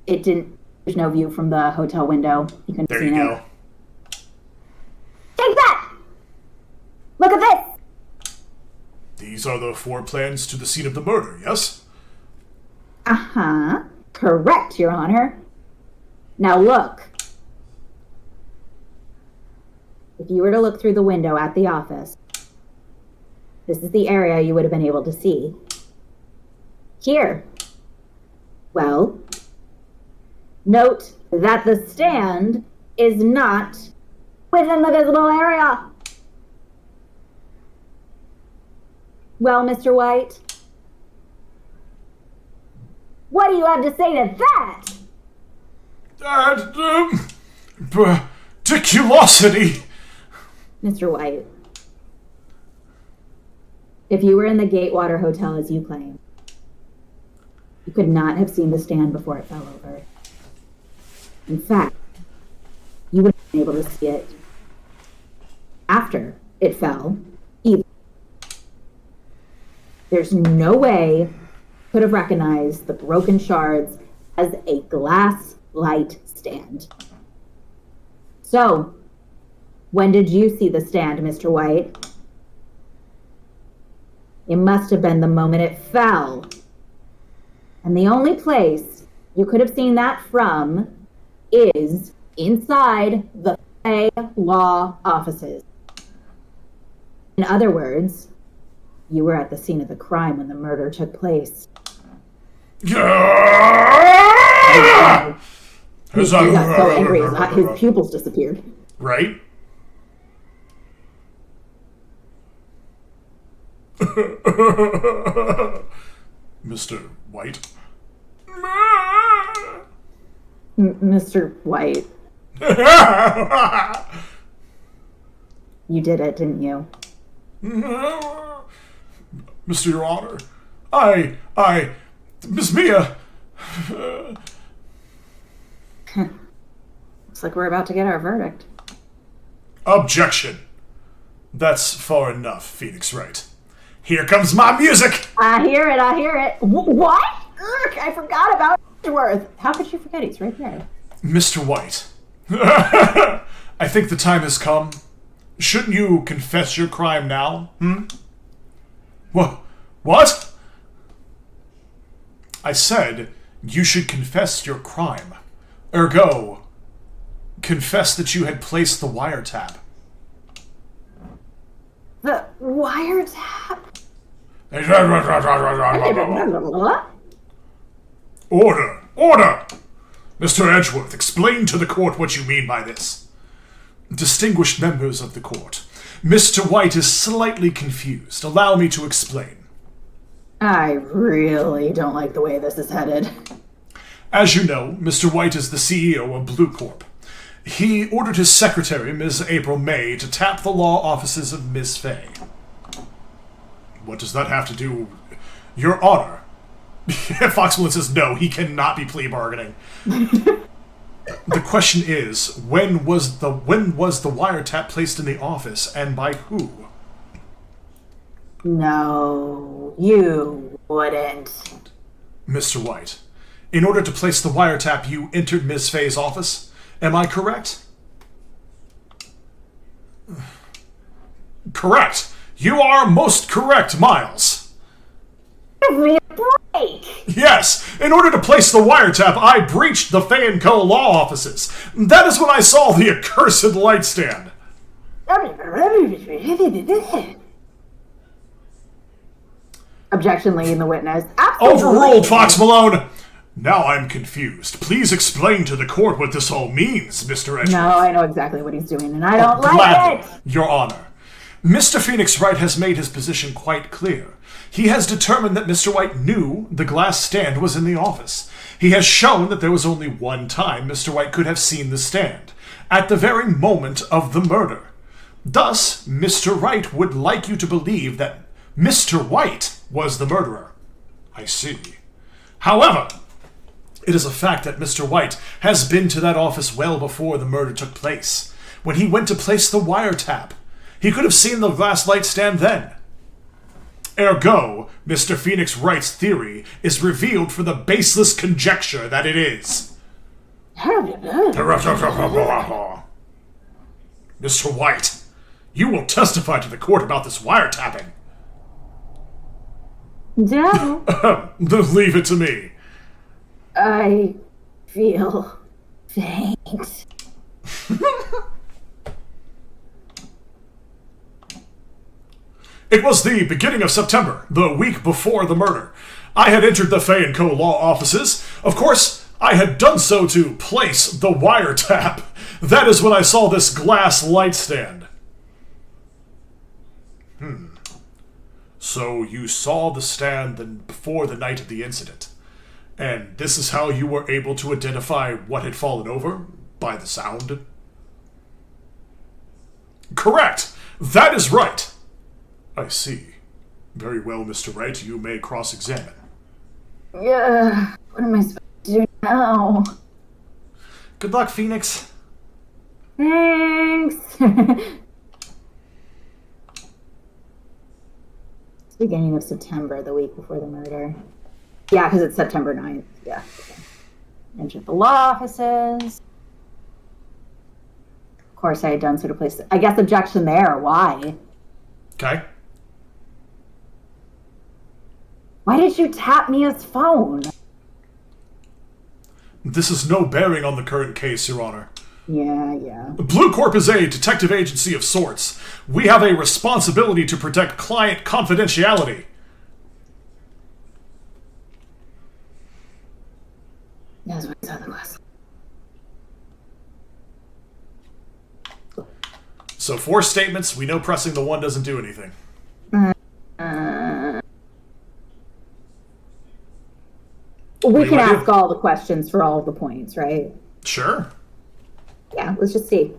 it didn't... There's no view from the hotel window. You couldn't see it. There you go. Take that! Look at this! These are the floor plans to the scene of the murder, yes? Uh-huh. Correct, Your Honor. Now look. If you were to look through the window at the office, this is the area you would have been able to see. Here. Well, note that the stand is not within the visible area. Well, Mr. White, what do you have to say to that? Ridiculosity! Mr. White, if you were in the Gatewater Hotel as you claim, you could not have seen the stand before it fell over. In fact, you would have been able to see it after it fell, either. There's no way you could have recognized the broken shards as a glass light stand. So, when did you see the stand, Mr. White? It must have been the moment it fell. And the only place you could have seen that from is inside the Fay law offices. In other words, you were at the scene of the crime when the murder took place. He got so angry his pupils disappeared. Right? Mr. White? Mr. White. You did it, didn't you? Mr. Your Honor, Miss Mia. Looks like we're about to get our verdict. Objection. That's far enough, Phoenix Wright. Here comes my music! I hear it. What? Urgh, I forgot about Edgeworth. How could you forget? He's right there. Mr. White. I think the time has come. Shouldn't you confess your crime now? What? I said you should confess your crime. Ergo, confess that you had placed the wiretap. The wiretap? Order! Mr. Edgeworth, explain to the court what you mean by this. Distinguished members of the court, Mr. White is slightly confused. Allow me to explain. I really don't like the way this is headed. As you know, Mr. White is the CEO of Blue Corp. He ordered his secretary, Ms. April May, to tap the law offices of Miss Fay. What does that have to do? Your Honor. Foxwell says no, he cannot be plea bargaining. The question is, when was the wiretap placed in the office, and by who? No, you wouldn't. Mr. White, in order to place the wiretap, you entered Ms. Fay's office. Am I correct? Correct. You are most correct, Miles. Give me a break. Yes, in order to place the wiretap, I breached the Fay & Co. law offices. That is when I saw the accursed light stand. Objection, leading the witness. Absolutely. Overruled, Fox Malone! Now I'm confused. Please explain to the court what this all means, Mr. Edgeworth. No, I know exactly what he's doing, and I don't like it! Your Honor. Mr. Phoenix Wright has made his position quite clear. He has determined that Mr. White knew the glass stand was in the office. He has shown that there was only one time Mr. White could have seen the stand, at the very moment of the murder. Thus, Mr. Wright would like you to believe that Mr. White was the murderer. I see. However, it is a fact that Mr. White has been to that office well before the murder took place. When he went to place the wiretap, he could have seen the glass light stand then. Ergo, Mr. Phoenix Wright's theory is revealed for the baseless conjecture that it is. Mr. White, you will testify to the court about this wiretapping. No. Leave it to me. I feel faint. It was the beginning of September, the week before the murder. I had entered the Fay & Co. law offices. Of course, I had done so to place the wiretap. That is when I saw this glass light stand. So you saw the stand before the night of the incident. And this is how you were able to identify what had fallen over? By the sound? Correct! That is right! I see. Very well, Mr. Wright. You may cross-examine. Yeah. What am I supposed to do now? Good luck, Phoenix. Thanks. It's beginning of September, the week before the murder. Yeah, because it's September 9th. Yeah. Okay. Entered the law offices. Of course, I had done so to place. I guess objection there. Why? Okay. Why did you tap Mia's phone? This has no bearing on the current case, Your Honor. Yeah. Blue Corp is a detective agency of sorts. We have a responsibility to protect client confidentiality. That's what I saw the glass. So 4 statements. We know pressing the 1 doesn't do anything. We can ask all the questions for all of the points, right? Sure. Yeah, let's just see.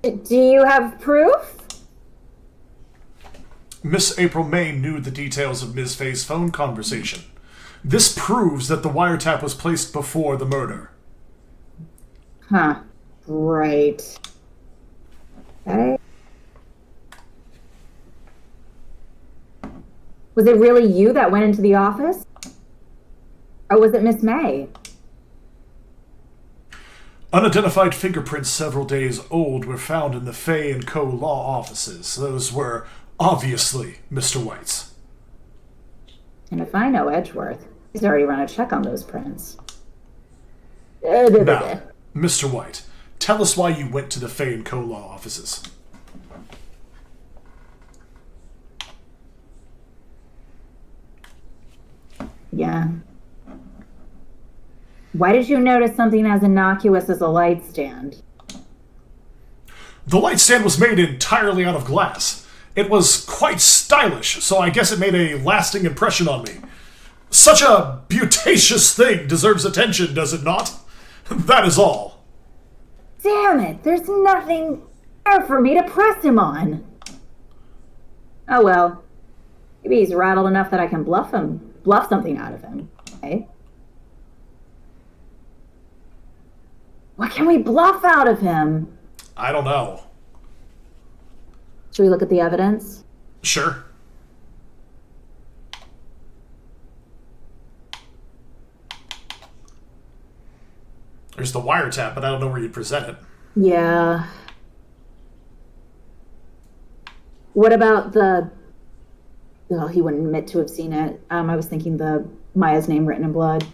Do you have proof? Miss April May knew the details of Ms. Faye's phone conversation. This proves that the wiretap was placed before the murder. Huh. Right. Okay. Was it really you that went into the office? Or was it Miss May? Unidentified fingerprints several days old were found in the Fay & Co. law offices. Those were obviously Mr. White's. And if I know Edgeworth, he's already run a check on those prints. Now, Mr. White, tell us why you went to the Fay & Co. law offices. Yeah. Why did you notice something as innocuous as a light stand? The light stand was made entirely out of glass. It was quite stylish, so I guess it made a lasting impression on me. Such a beautacious thing deserves attention, does it not? That is all. Damn it, there's nothing there for me to press him on. Oh well. Maybe he's rattled enough that I can bluff something out of him. Okay? What can we bluff out of him? I don't know. Should we look at the evidence? Sure. There's the wiretap, but I don't know where you'd present it. Yeah. What about the... Oh, he wouldn't admit to have seen it. I was thinking the Maya's name written in blood.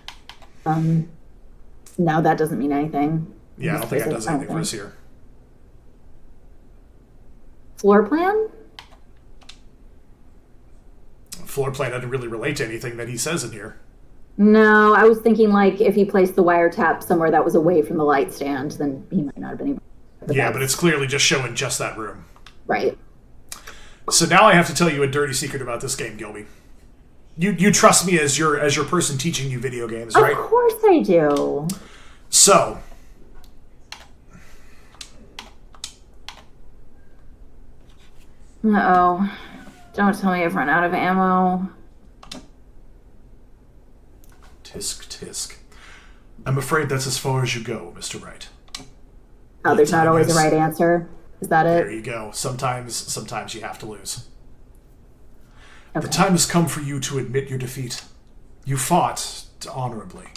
No, that doesn't mean anything. Yeah, I don't think that does anything for us here. Floor plan? floor plan doesn't really relate to anything that he says in here. No, I was thinking like if he placed the wiretap somewhere that was away from the light stand, then he might not have been able to. But it's clearly just showing just that room. Right. So now I have to tell you a dirty secret about this game, Gilby. You trust me as your person teaching you video games, right? Of course I do. So, uh-oh. Don't tell me I've run out of ammo. tisk tisk. I'm afraid that's as far as you go, Mr. Wright. Oh, there's not always a right answer. Is that it? There you go. Sometimes you have to lose. Okay. The time has come for you to admit your defeat. You fought honorably.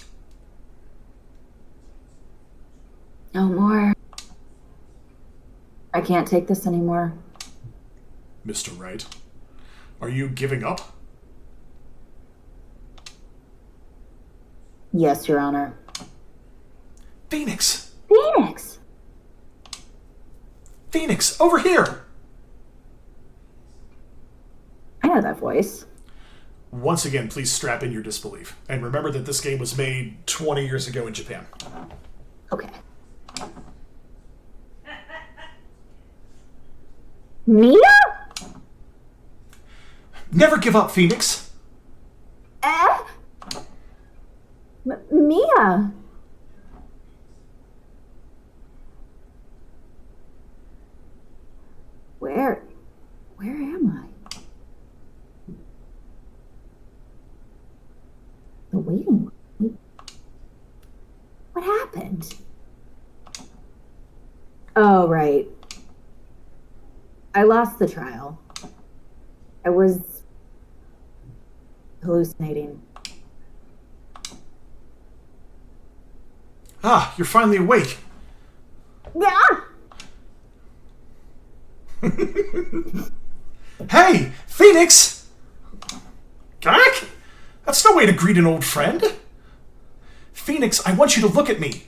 No more. I can't take this anymore. Mr. Wright, are you giving up? Yes, Your Honor. Phoenix! Phoenix! Phoenix, over here! I know that voice. Once again, please strap in your disbelief. And remember that this game was made 20 years ago in Japan. Okay. Mia? Never give up, Phoenix! Mia? Where am I? The waiting room? What happened? Oh, right. I lost the trial. I was hallucinating. Ah, you're finally awake. Yeah. Hey, Phoenix! Gak? That's no way to greet an old friend. Phoenix, I want you to look at me.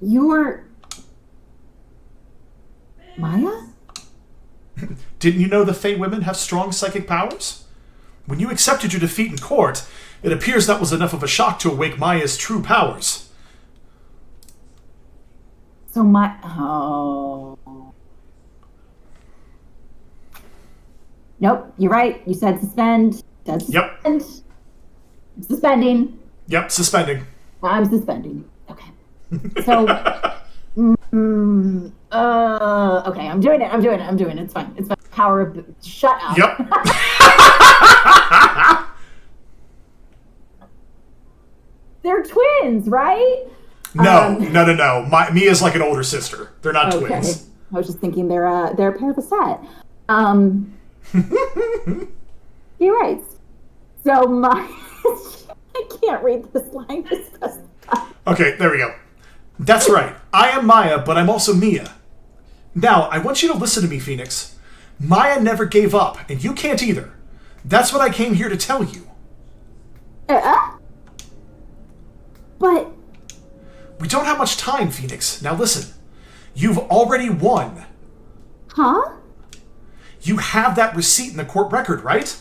You're Maya? Didn't you know the Fey women have strong psychic powers? When you accepted your defeat in court, it appears that was enough of a shock to awake Maya's true powers. So oh. Nope, you're right. You said suspend. Said suspend. Yep. I'm suspending. Yep, suspending. I'm suspending. Okay. So, okay, I'm doing it. It's fine. It's fine. Power of... Shut up. Yep. They're twins, right? No. Mia's like an older sister. They're not twins. I was just thinking they're a pair of a set. You're right. So I can't read this line. Okay, there we go. That's right. I am Maya, but I'm also Mia. Now, I want you to listen to me, Phoenix. Maya never gave up, and you can't either. That's what I came here to tell you. But... We don't have much time, Phoenix. Now listen. You've already won. Huh? You have that receipt in the court record, right?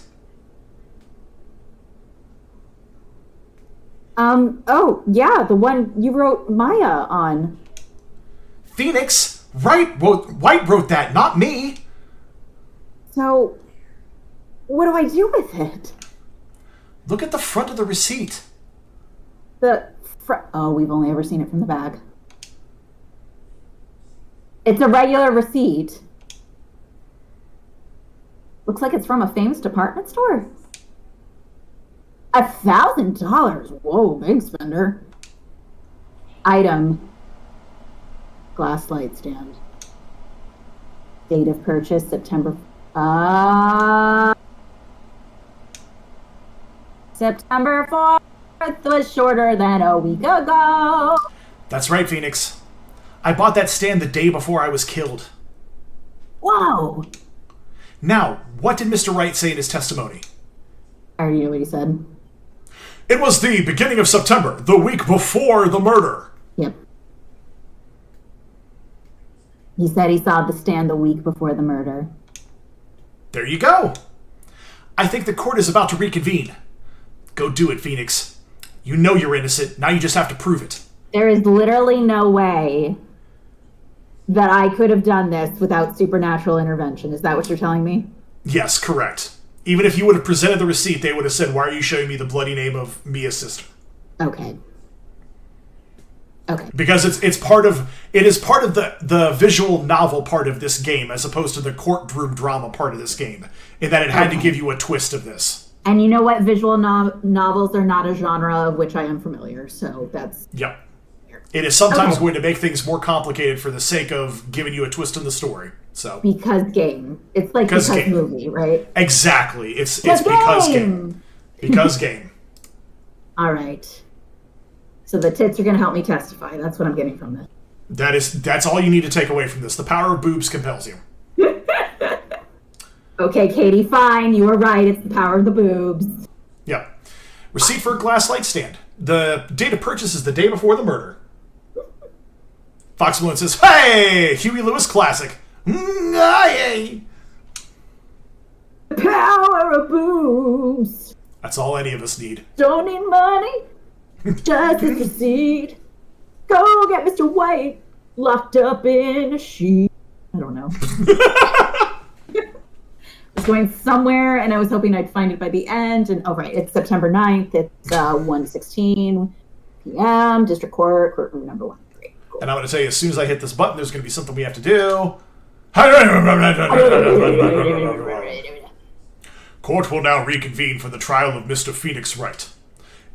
Oh, yeah, the one you wrote Maya on. Phoenix, Wright wrote that, not me. So, what do I do with it? Look at the front of the receipt. Oh, we've only ever seen it from the back. It's a regular receipt. Looks like it's from a famous department store. $1,000. Whoa, big spender. Item. Glass light stand. Date of purchase, September 4th was shorter than a week ago. That's right, Phoenix. I bought that stand the day before I was killed. Whoa. Now, what did Mr. Wright say in his testimony? I already know what he said. It was the beginning of September, the week before the murder. Yep. He said he saw the stand the week before the murder. There you go. I think the court is about to reconvene. Go do it, Phoenix. You know you're innocent. Now you just have to prove it. There is literally no way that I could have done this without supernatural intervention. Is that what you're telling me? Yes, correct. Even if you would have presented the receipt, they would have said, why are you showing me the bloody name of Mia's sister? Okay. Because it is part of the visual novel part of this game, as opposed to the courtroom drama part of this game, in that it had to give you a twist of this. And you know what? Visual novels are not a genre of which I am familiar, so that's... Yep. It is sometimes going to make things more complicated for the sake of giving you a twist in the story. So because game. It's like because movie, right? Exactly. It's because game. Because game. All right. So the tits are going to help me testify. That's what I'm getting from this. That's all you need to take away from this. The power of boobs compels you. Okay, Katie, fine. You were right. It's the power of the boobs. Yep. Receipt for a glass light stand. The date of purchase is the day before the murder. Fox Mullen says, hey! Huey Lewis classic. Aye. The power of boobs. That's all any of us need. Don't need money. Just a receipt. Go get Mr. White locked up in a sheet. I don't know. I was going somewhere, and I was hoping I'd find it by the end. And right, it's September 9th. It's 1:16 p.m. District Court, courtroom number 1. Great. Cool. And I'm going to tell you, as soon as I hit this button, there's going to be something we have to do. Court will now reconvene for the trial of Mr. Phoenix Wright.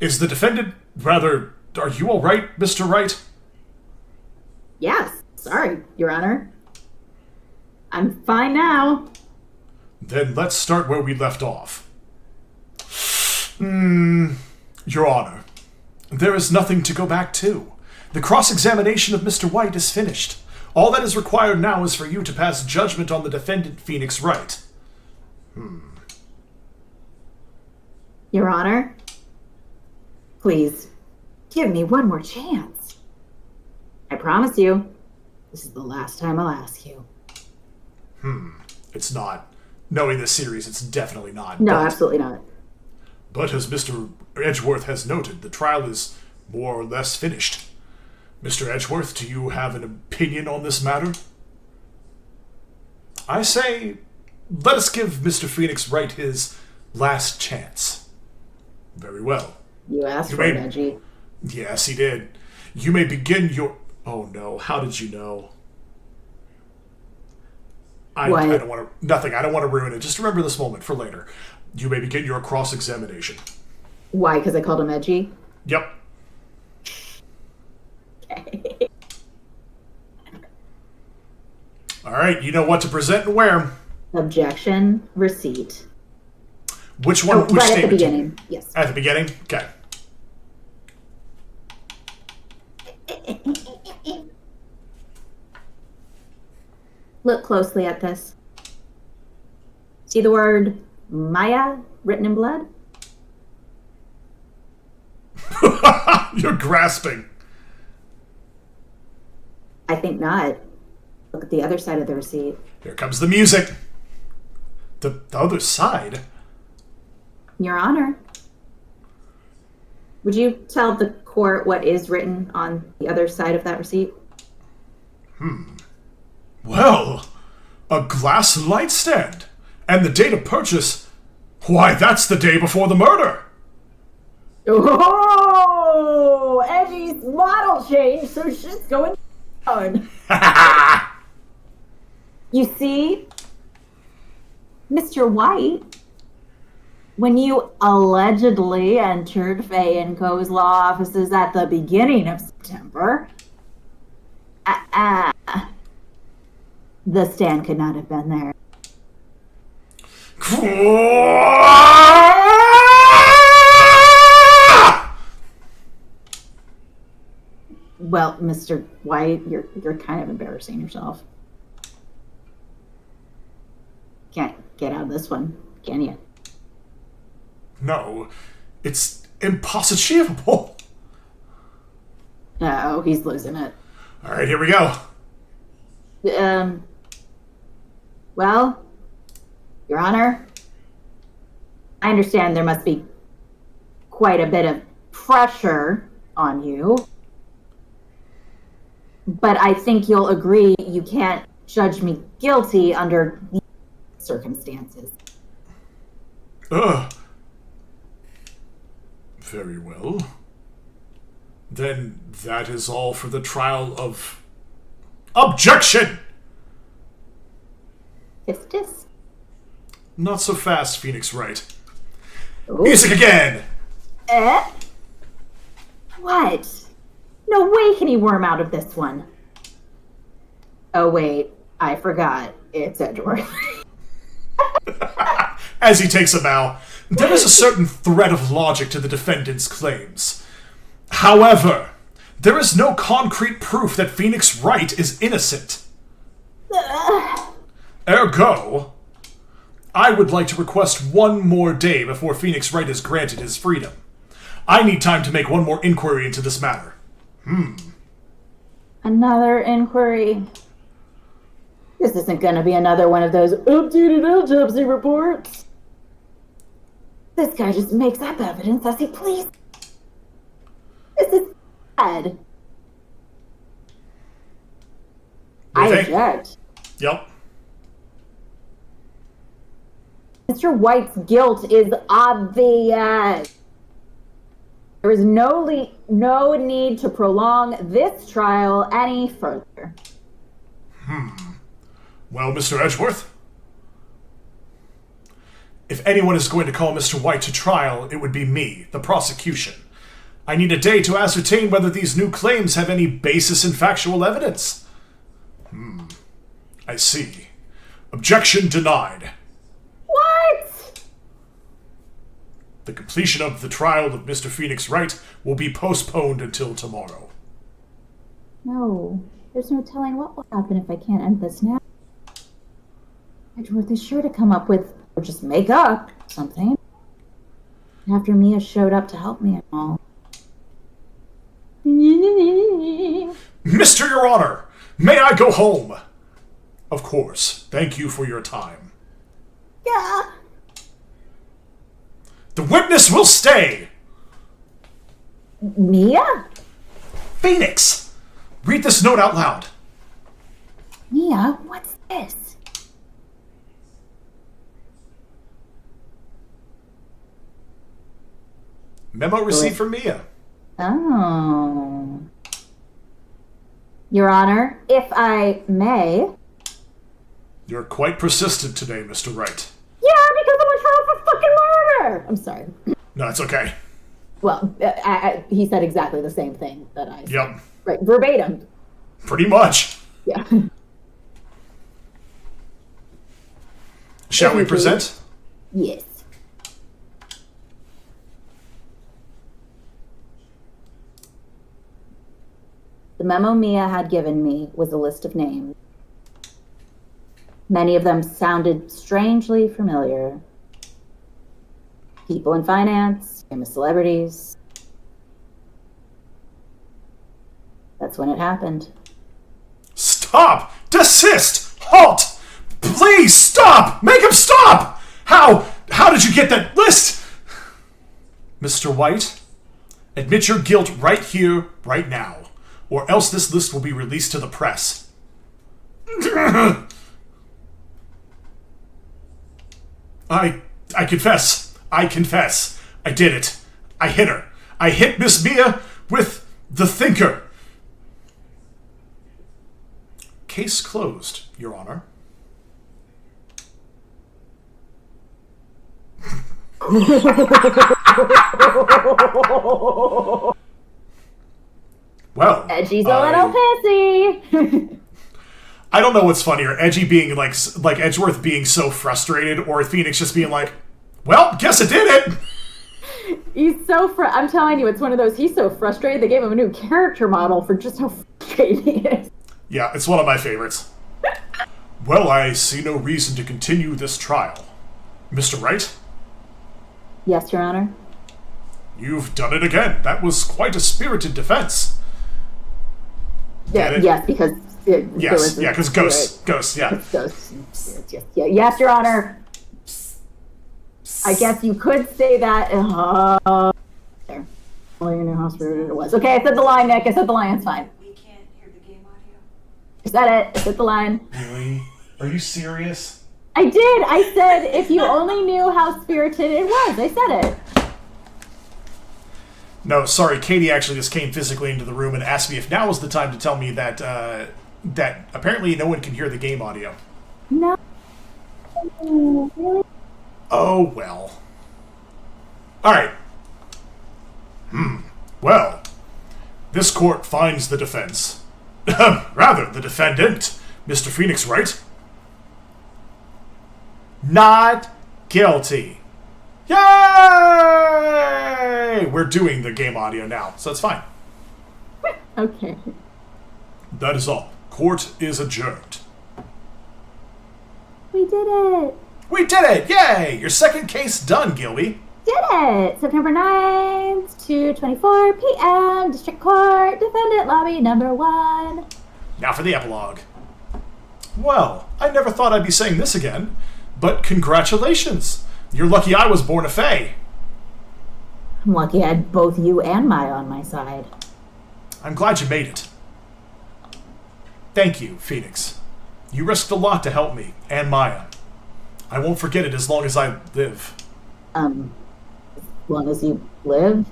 Is the defendant, are you all right, Mr. Wright? Yes. Sorry, Your Honor. I'm fine now. Then let's start where we left off. Your Honor, there is nothing to go back to. The cross-examination of Mr. White is finished. All that is required now is for you to pass judgment on the defendant, Phoenix Wright. Your Honor, please, give me one more chance. I promise you, this is the last time I'll ask you. It's not. Knowing this series, it's definitely not. No, absolutely not. But as Mr. Edgeworth has noted, the trial is more or less finished. Mr. Edgeworth, do you have an opinion on this matter? I say, let us give Mr. Phoenix Wright his last chance. Very well. You asked for it, Edgy. Yes, he did. You may begin your... Oh, no. How did you know? I don't want to... Nothing. I don't want to ruin it. Just remember this moment for later. You may begin your cross-examination. Why? Because I called him Edgy? Yep. Okay. All right. You know what to present and where. Objection. Receipt. Which one? Which right statement? At the beginning. Yes. At the beginning? Okay. Look closely at this. See the word Maya written in blood? You're grasping. I think not. Look at the other side of the receipt. Here comes the music. The other side? Your Honor, would you tell the court what is written on the other side of that receipt? Well, a glass light stand. And the date of purchase, why, that's the day before the murder. Oh, Edgy's model changed, so shit's going on. You see, Mr. White, when you allegedly entered Faye and Co.'s law offices at the beginning of September, the stand could not have been there. Well, Mr. White, you're kind of embarrassing yourself. Can't get out of this one, can you? No, it's impossible. Oh, he's losing it. All right, here we go. Um, well, Your Honor, I understand there must be quite a bit of pressure on you, but I think you'll agree you can't judge me guilty under these circumstances. Very well. Then that is all for the trial of... Objection! Pistis? Not so fast, Phoenix Wright. Ooh. Music again! What? No way can he worm out of this one. Oh wait, I forgot. It's Edgeworth. As he takes a bow, there is a certain thread of logic to the defendant's claims. However, there is no concrete proof that Phoenix Wright is innocent. Ergo, I would like to request one more day before Phoenix Wright is granted his freedom. I need time to make one more inquiry into this matter. Another inquiry. This isn't going to be another one of those updated autopsy reports. This guy just makes up evidence as he pleases. This is bad. I object. Yep. Mr. White's guilt is obvious. There is no need to prolong this trial any further. Well, Mr. Edgeworth, if anyone is going to call Mr. White to trial, it would be me, the prosecution. I need a day to ascertain whether these new claims have any basis in factual evidence. I see. Objection denied. What? The completion of the trial of Mr. Phoenix Wright will be postponed until tomorrow. No, there's no telling what will happen if I can't end this now. Edgeworth is sure to come up with, or just make up, something. After Mia showed up to help me and all. Mr. Your Honor, may I go home? Of course. Thank you for your time. Yeah. The witness will stay! Mia? Phoenix! Read this note out loud. Mia, what's this? Memo received from Mia. Oh. Your Honor, if I may... You're quite persistent today, Mr. Wright. Yeah, because I'm on trial for fucking murder! I'm sorry. No, it's okay. Well, he said exactly the same thing that I said. Yep. Right, verbatim. Pretty much. Yeah. Shall we present? Yes. The memo Mia had given me was a list of names. Many of them sounded strangely familiar. People in finance, famous celebrities. That's when it happened. Stop! Desist! Halt! Please stop! Make him stop! How did you get that list? Mr. White, admit your guilt right here, right now, or else this list will be released to the press. I confess. I confess. I did it. I hit her. I hit Miss Mia with the thinker. Case closed, Your Honor. Well, Edgy's a little pissy. I don't know what's funnier, Edgy being like Edgeworth being so frustrated, or Phoenix just being like, "Well, guess I did it." He's so I'm telling you, it's one of those. He's so frustrated. They gave him a new character model for just how frustrated he is. Yeah, it's one of my favorites. Well, I see no reason to continue this trial, Mr. Wright. Yes, Your Honor. You've done it again. That was quite a spirited defense. Yeah, yes, because Yes, yeah, because ghosts, yeah. Ghosts. Yeah, yes, Your Honor. I guess you could say that. There. Only you knew how spirited it was. Okay, I said the line, Nick. I said the line. It's fine. We can't hear the game audio. I said it. I said the line. Really? Are you serious? I did. I said if you only knew how spirited it was. I said it. No, sorry. Katie actually just came physically into the room and asked me if now was the time to tell me that that apparently no one can hear the game audio. No. Really? Oh, well. All right. Well, this court finds the defense. Rather, the defendant, Mr. Phoenix Wright, not guilty. Yay! We're doing the game audio now, so it's fine. Okay. That is all. Court is adjourned. We did it. We did it! Yay! Your second case done, Gilby. Did it! September 9th, 2:24 p.m. District Court, Defendant Lobby number 1. Now for the epilogue. Well, I never thought I'd be saying this again, but congratulations! You're lucky I was born a Fae. I'm lucky I had both you and Maya on my side. I'm glad you made it. Thank you, Phoenix. You risked a lot to help me, and Maya. I won't forget it as long as I live. As long as you live?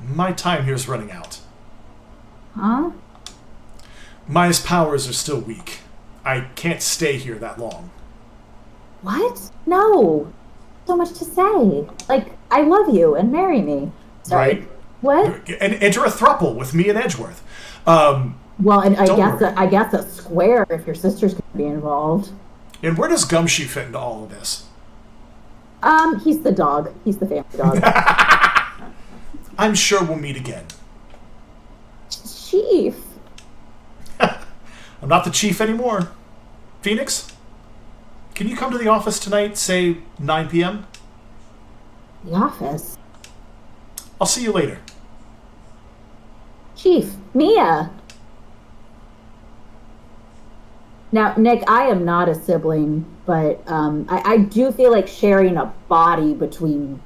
My time here's running out. Huh? Maya's powers are still weak. I can't stay here that long. What? No. So much to say. Like, I love you and marry me. Sorry. Right? What? And enter a throuple with me and Edgeworth. Well, and I Don't guess a square if your sister's gonna be involved. And where does Gumshoe fit into all of this? He's the dog. He's the family dog. I'm sure we'll meet again. Chief. I'm not the chief anymore. Phoenix, can you come to the office tonight, say 9 p.m.? The office. I'll see you later. Chief. Mia. Now, Nick, I am not a sibling, but I do feel like sharing a body between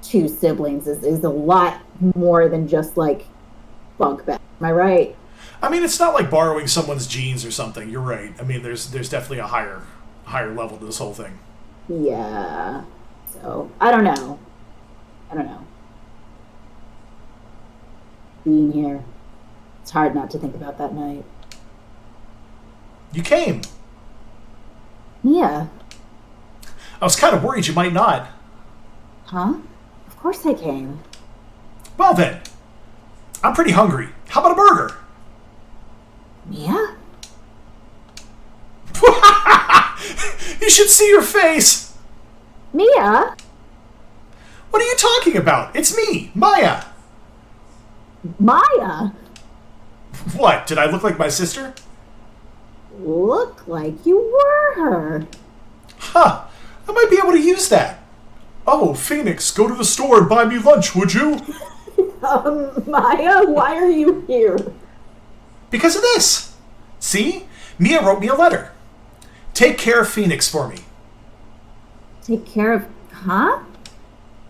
two siblings is a lot more than just, like, bunk bed. Am I right? I mean, it's not like borrowing someone's genes or something. You're right. I mean, there's definitely a higher level to this whole thing. Yeah. So, I don't know. Being here, it's hard not to think about that night. You came. Mia. I was kind of worried you might not. Huh? Of course I came. Well then, I'm pretty hungry. How about a burger? Mia? You should see your face. Mia? What are you talking about? It's me, Maya. Maya? What, did I look like my sister? Look like you were her. Huh, I might be able to use that. Oh, Phoenix, go to the store and buy me lunch, would you? Maya, why are you here? Because of this. See? Mia wrote me a letter. Take care of Phoenix for me. Take care of... Huh?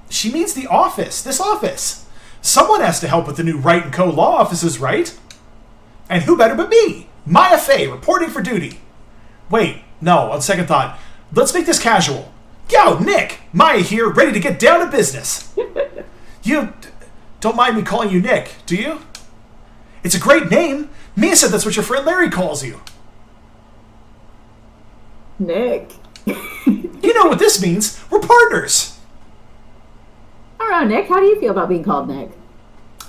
She means the office, this office. Someone has to help with the new Wright & Co. law offices, right? And who better but me? Maya Fey, reporting for duty. Wait, no, on second thought, let's make this casual. Yo, Nick! Maya here, ready to get down to business. You don't mind me calling you Nick, do you? It's a great name. Mia said that's what your friend Larry calls you. Nick. You know what this means. We're partners. I don't know, Nick. How do you feel about being called Nick?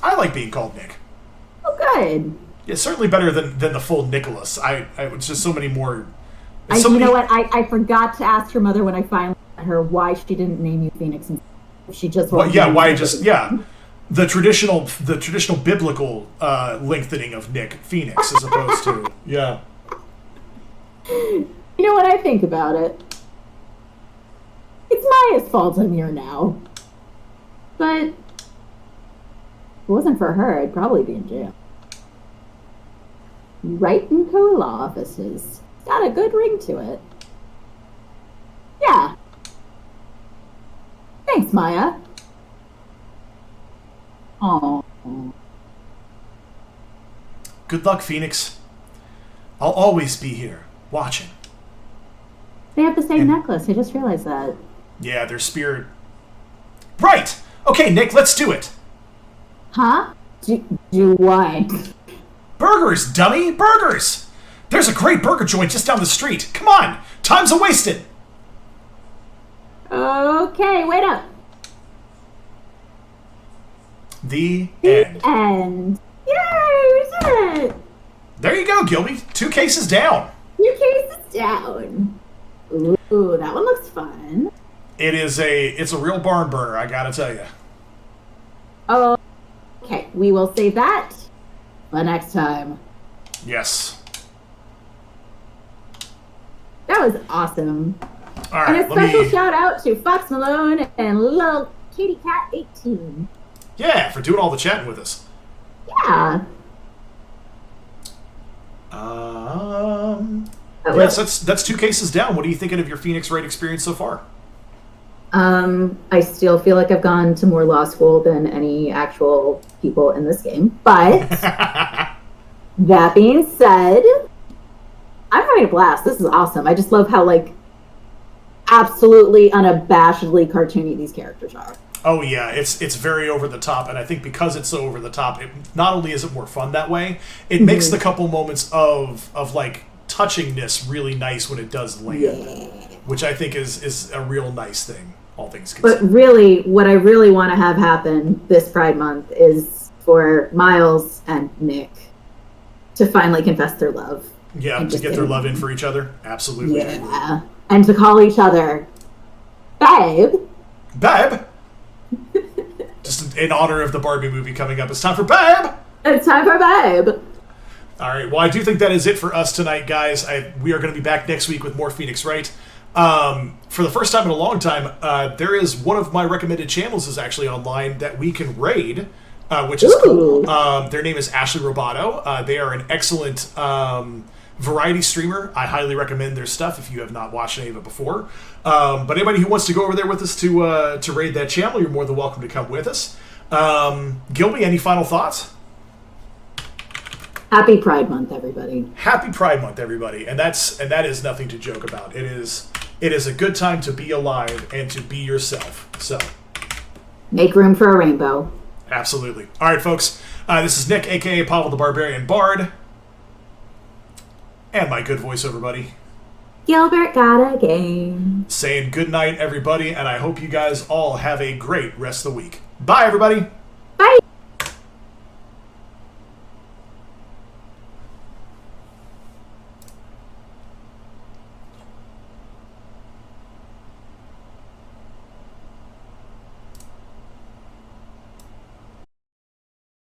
I like being called Nick. Oh, good. Yeah, certainly better than the full Nicholas. It's just so many more... You know what? I forgot to ask your mother when I finally met her why she didn't name you Phoenix. And she just... Well, yeah, why just... Yeah. The traditional biblical lengthening of Nick Phoenix as opposed to... Yeah. You know what I think about it? It's Maya's fault I'm here now. But if it wasn't for her, I'd probably be in jail. Wright and Co. law offices. Got a good ring to it. Yeah. Thanks, Maya. Oh. Good luck, Phoenix. I'll always be here, watching. They have the same necklace. I just realized that. Yeah, their spirit. Right! Okay, Nick, let's do it. Huh? Do what? Burgers, dummy! Burgers! There's a great burger joint just down the street. Come on! Time's a-wasted! Okay, wait up. The end. End. Yay, we did it! There you go, Gilby. 2 cases down. 2 cases down. Ooh, that one looks fun. It's a real barn burner, I gotta tell you. Oh, okay. We will save that for next time. Yes. That was awesome. All right, and a special shout out to Fox Malone and Lil Kitty Cat 18. Yeah, for doing all the chatting with us. Yeah. Yes, that's 2 cases down. What are you thinking of your Phoenix Wright experience so far? I still feel like I've gone to more law school than any actual people in this game. But that being said, I'm having a blast. This is awesome. I just love how absolutely unabashedly cartoony these characters are. Oh yeah, it's very over the top, and I think because it's so over the top, it not only is it more fun that way, it makes the couple moments of touchingness really nice when it does land, which I think is a real nice thing, all things considered. But really, what I really want to have happen this Pride Month is for Miles and Nick to finally confess their love. Yeah, to get their love in for each other. Absolutely. Yeah. And to call each other babe. Babe! Just in honor of the Barbie movie coming up. It's time for Babe! It's time for Babe! All right, well, I do think that is it for us tonight, guys. We are going to be back next week with more Phoenix Wright. For the first time in a long time, there is one of my recommended channels is actually online that we can raid, which is cool. Their name is Ashley Roboto. They are an excellent variety streamer. I highly recommend their stuff if you have not watched any of it before. But anybody who wants to go over there with us to raid that channel, you're more than welcome to come with us. Gilby, any final thoughts? Happy Pride Month, everybody. Happy Pride Month, everybody. And that is nothing to joke about. It is a good time to be alive and to be yourself. So make room for a rainbow. Absolutely. All right, folks. This is Nick, a.k.a. Pavel the Barbarian Bard. And my good voiceover buddy, Gilbert got a game. Saying good night, everybody, and I hope you guys all have a great rest of the week. Bye, everybody. Bye.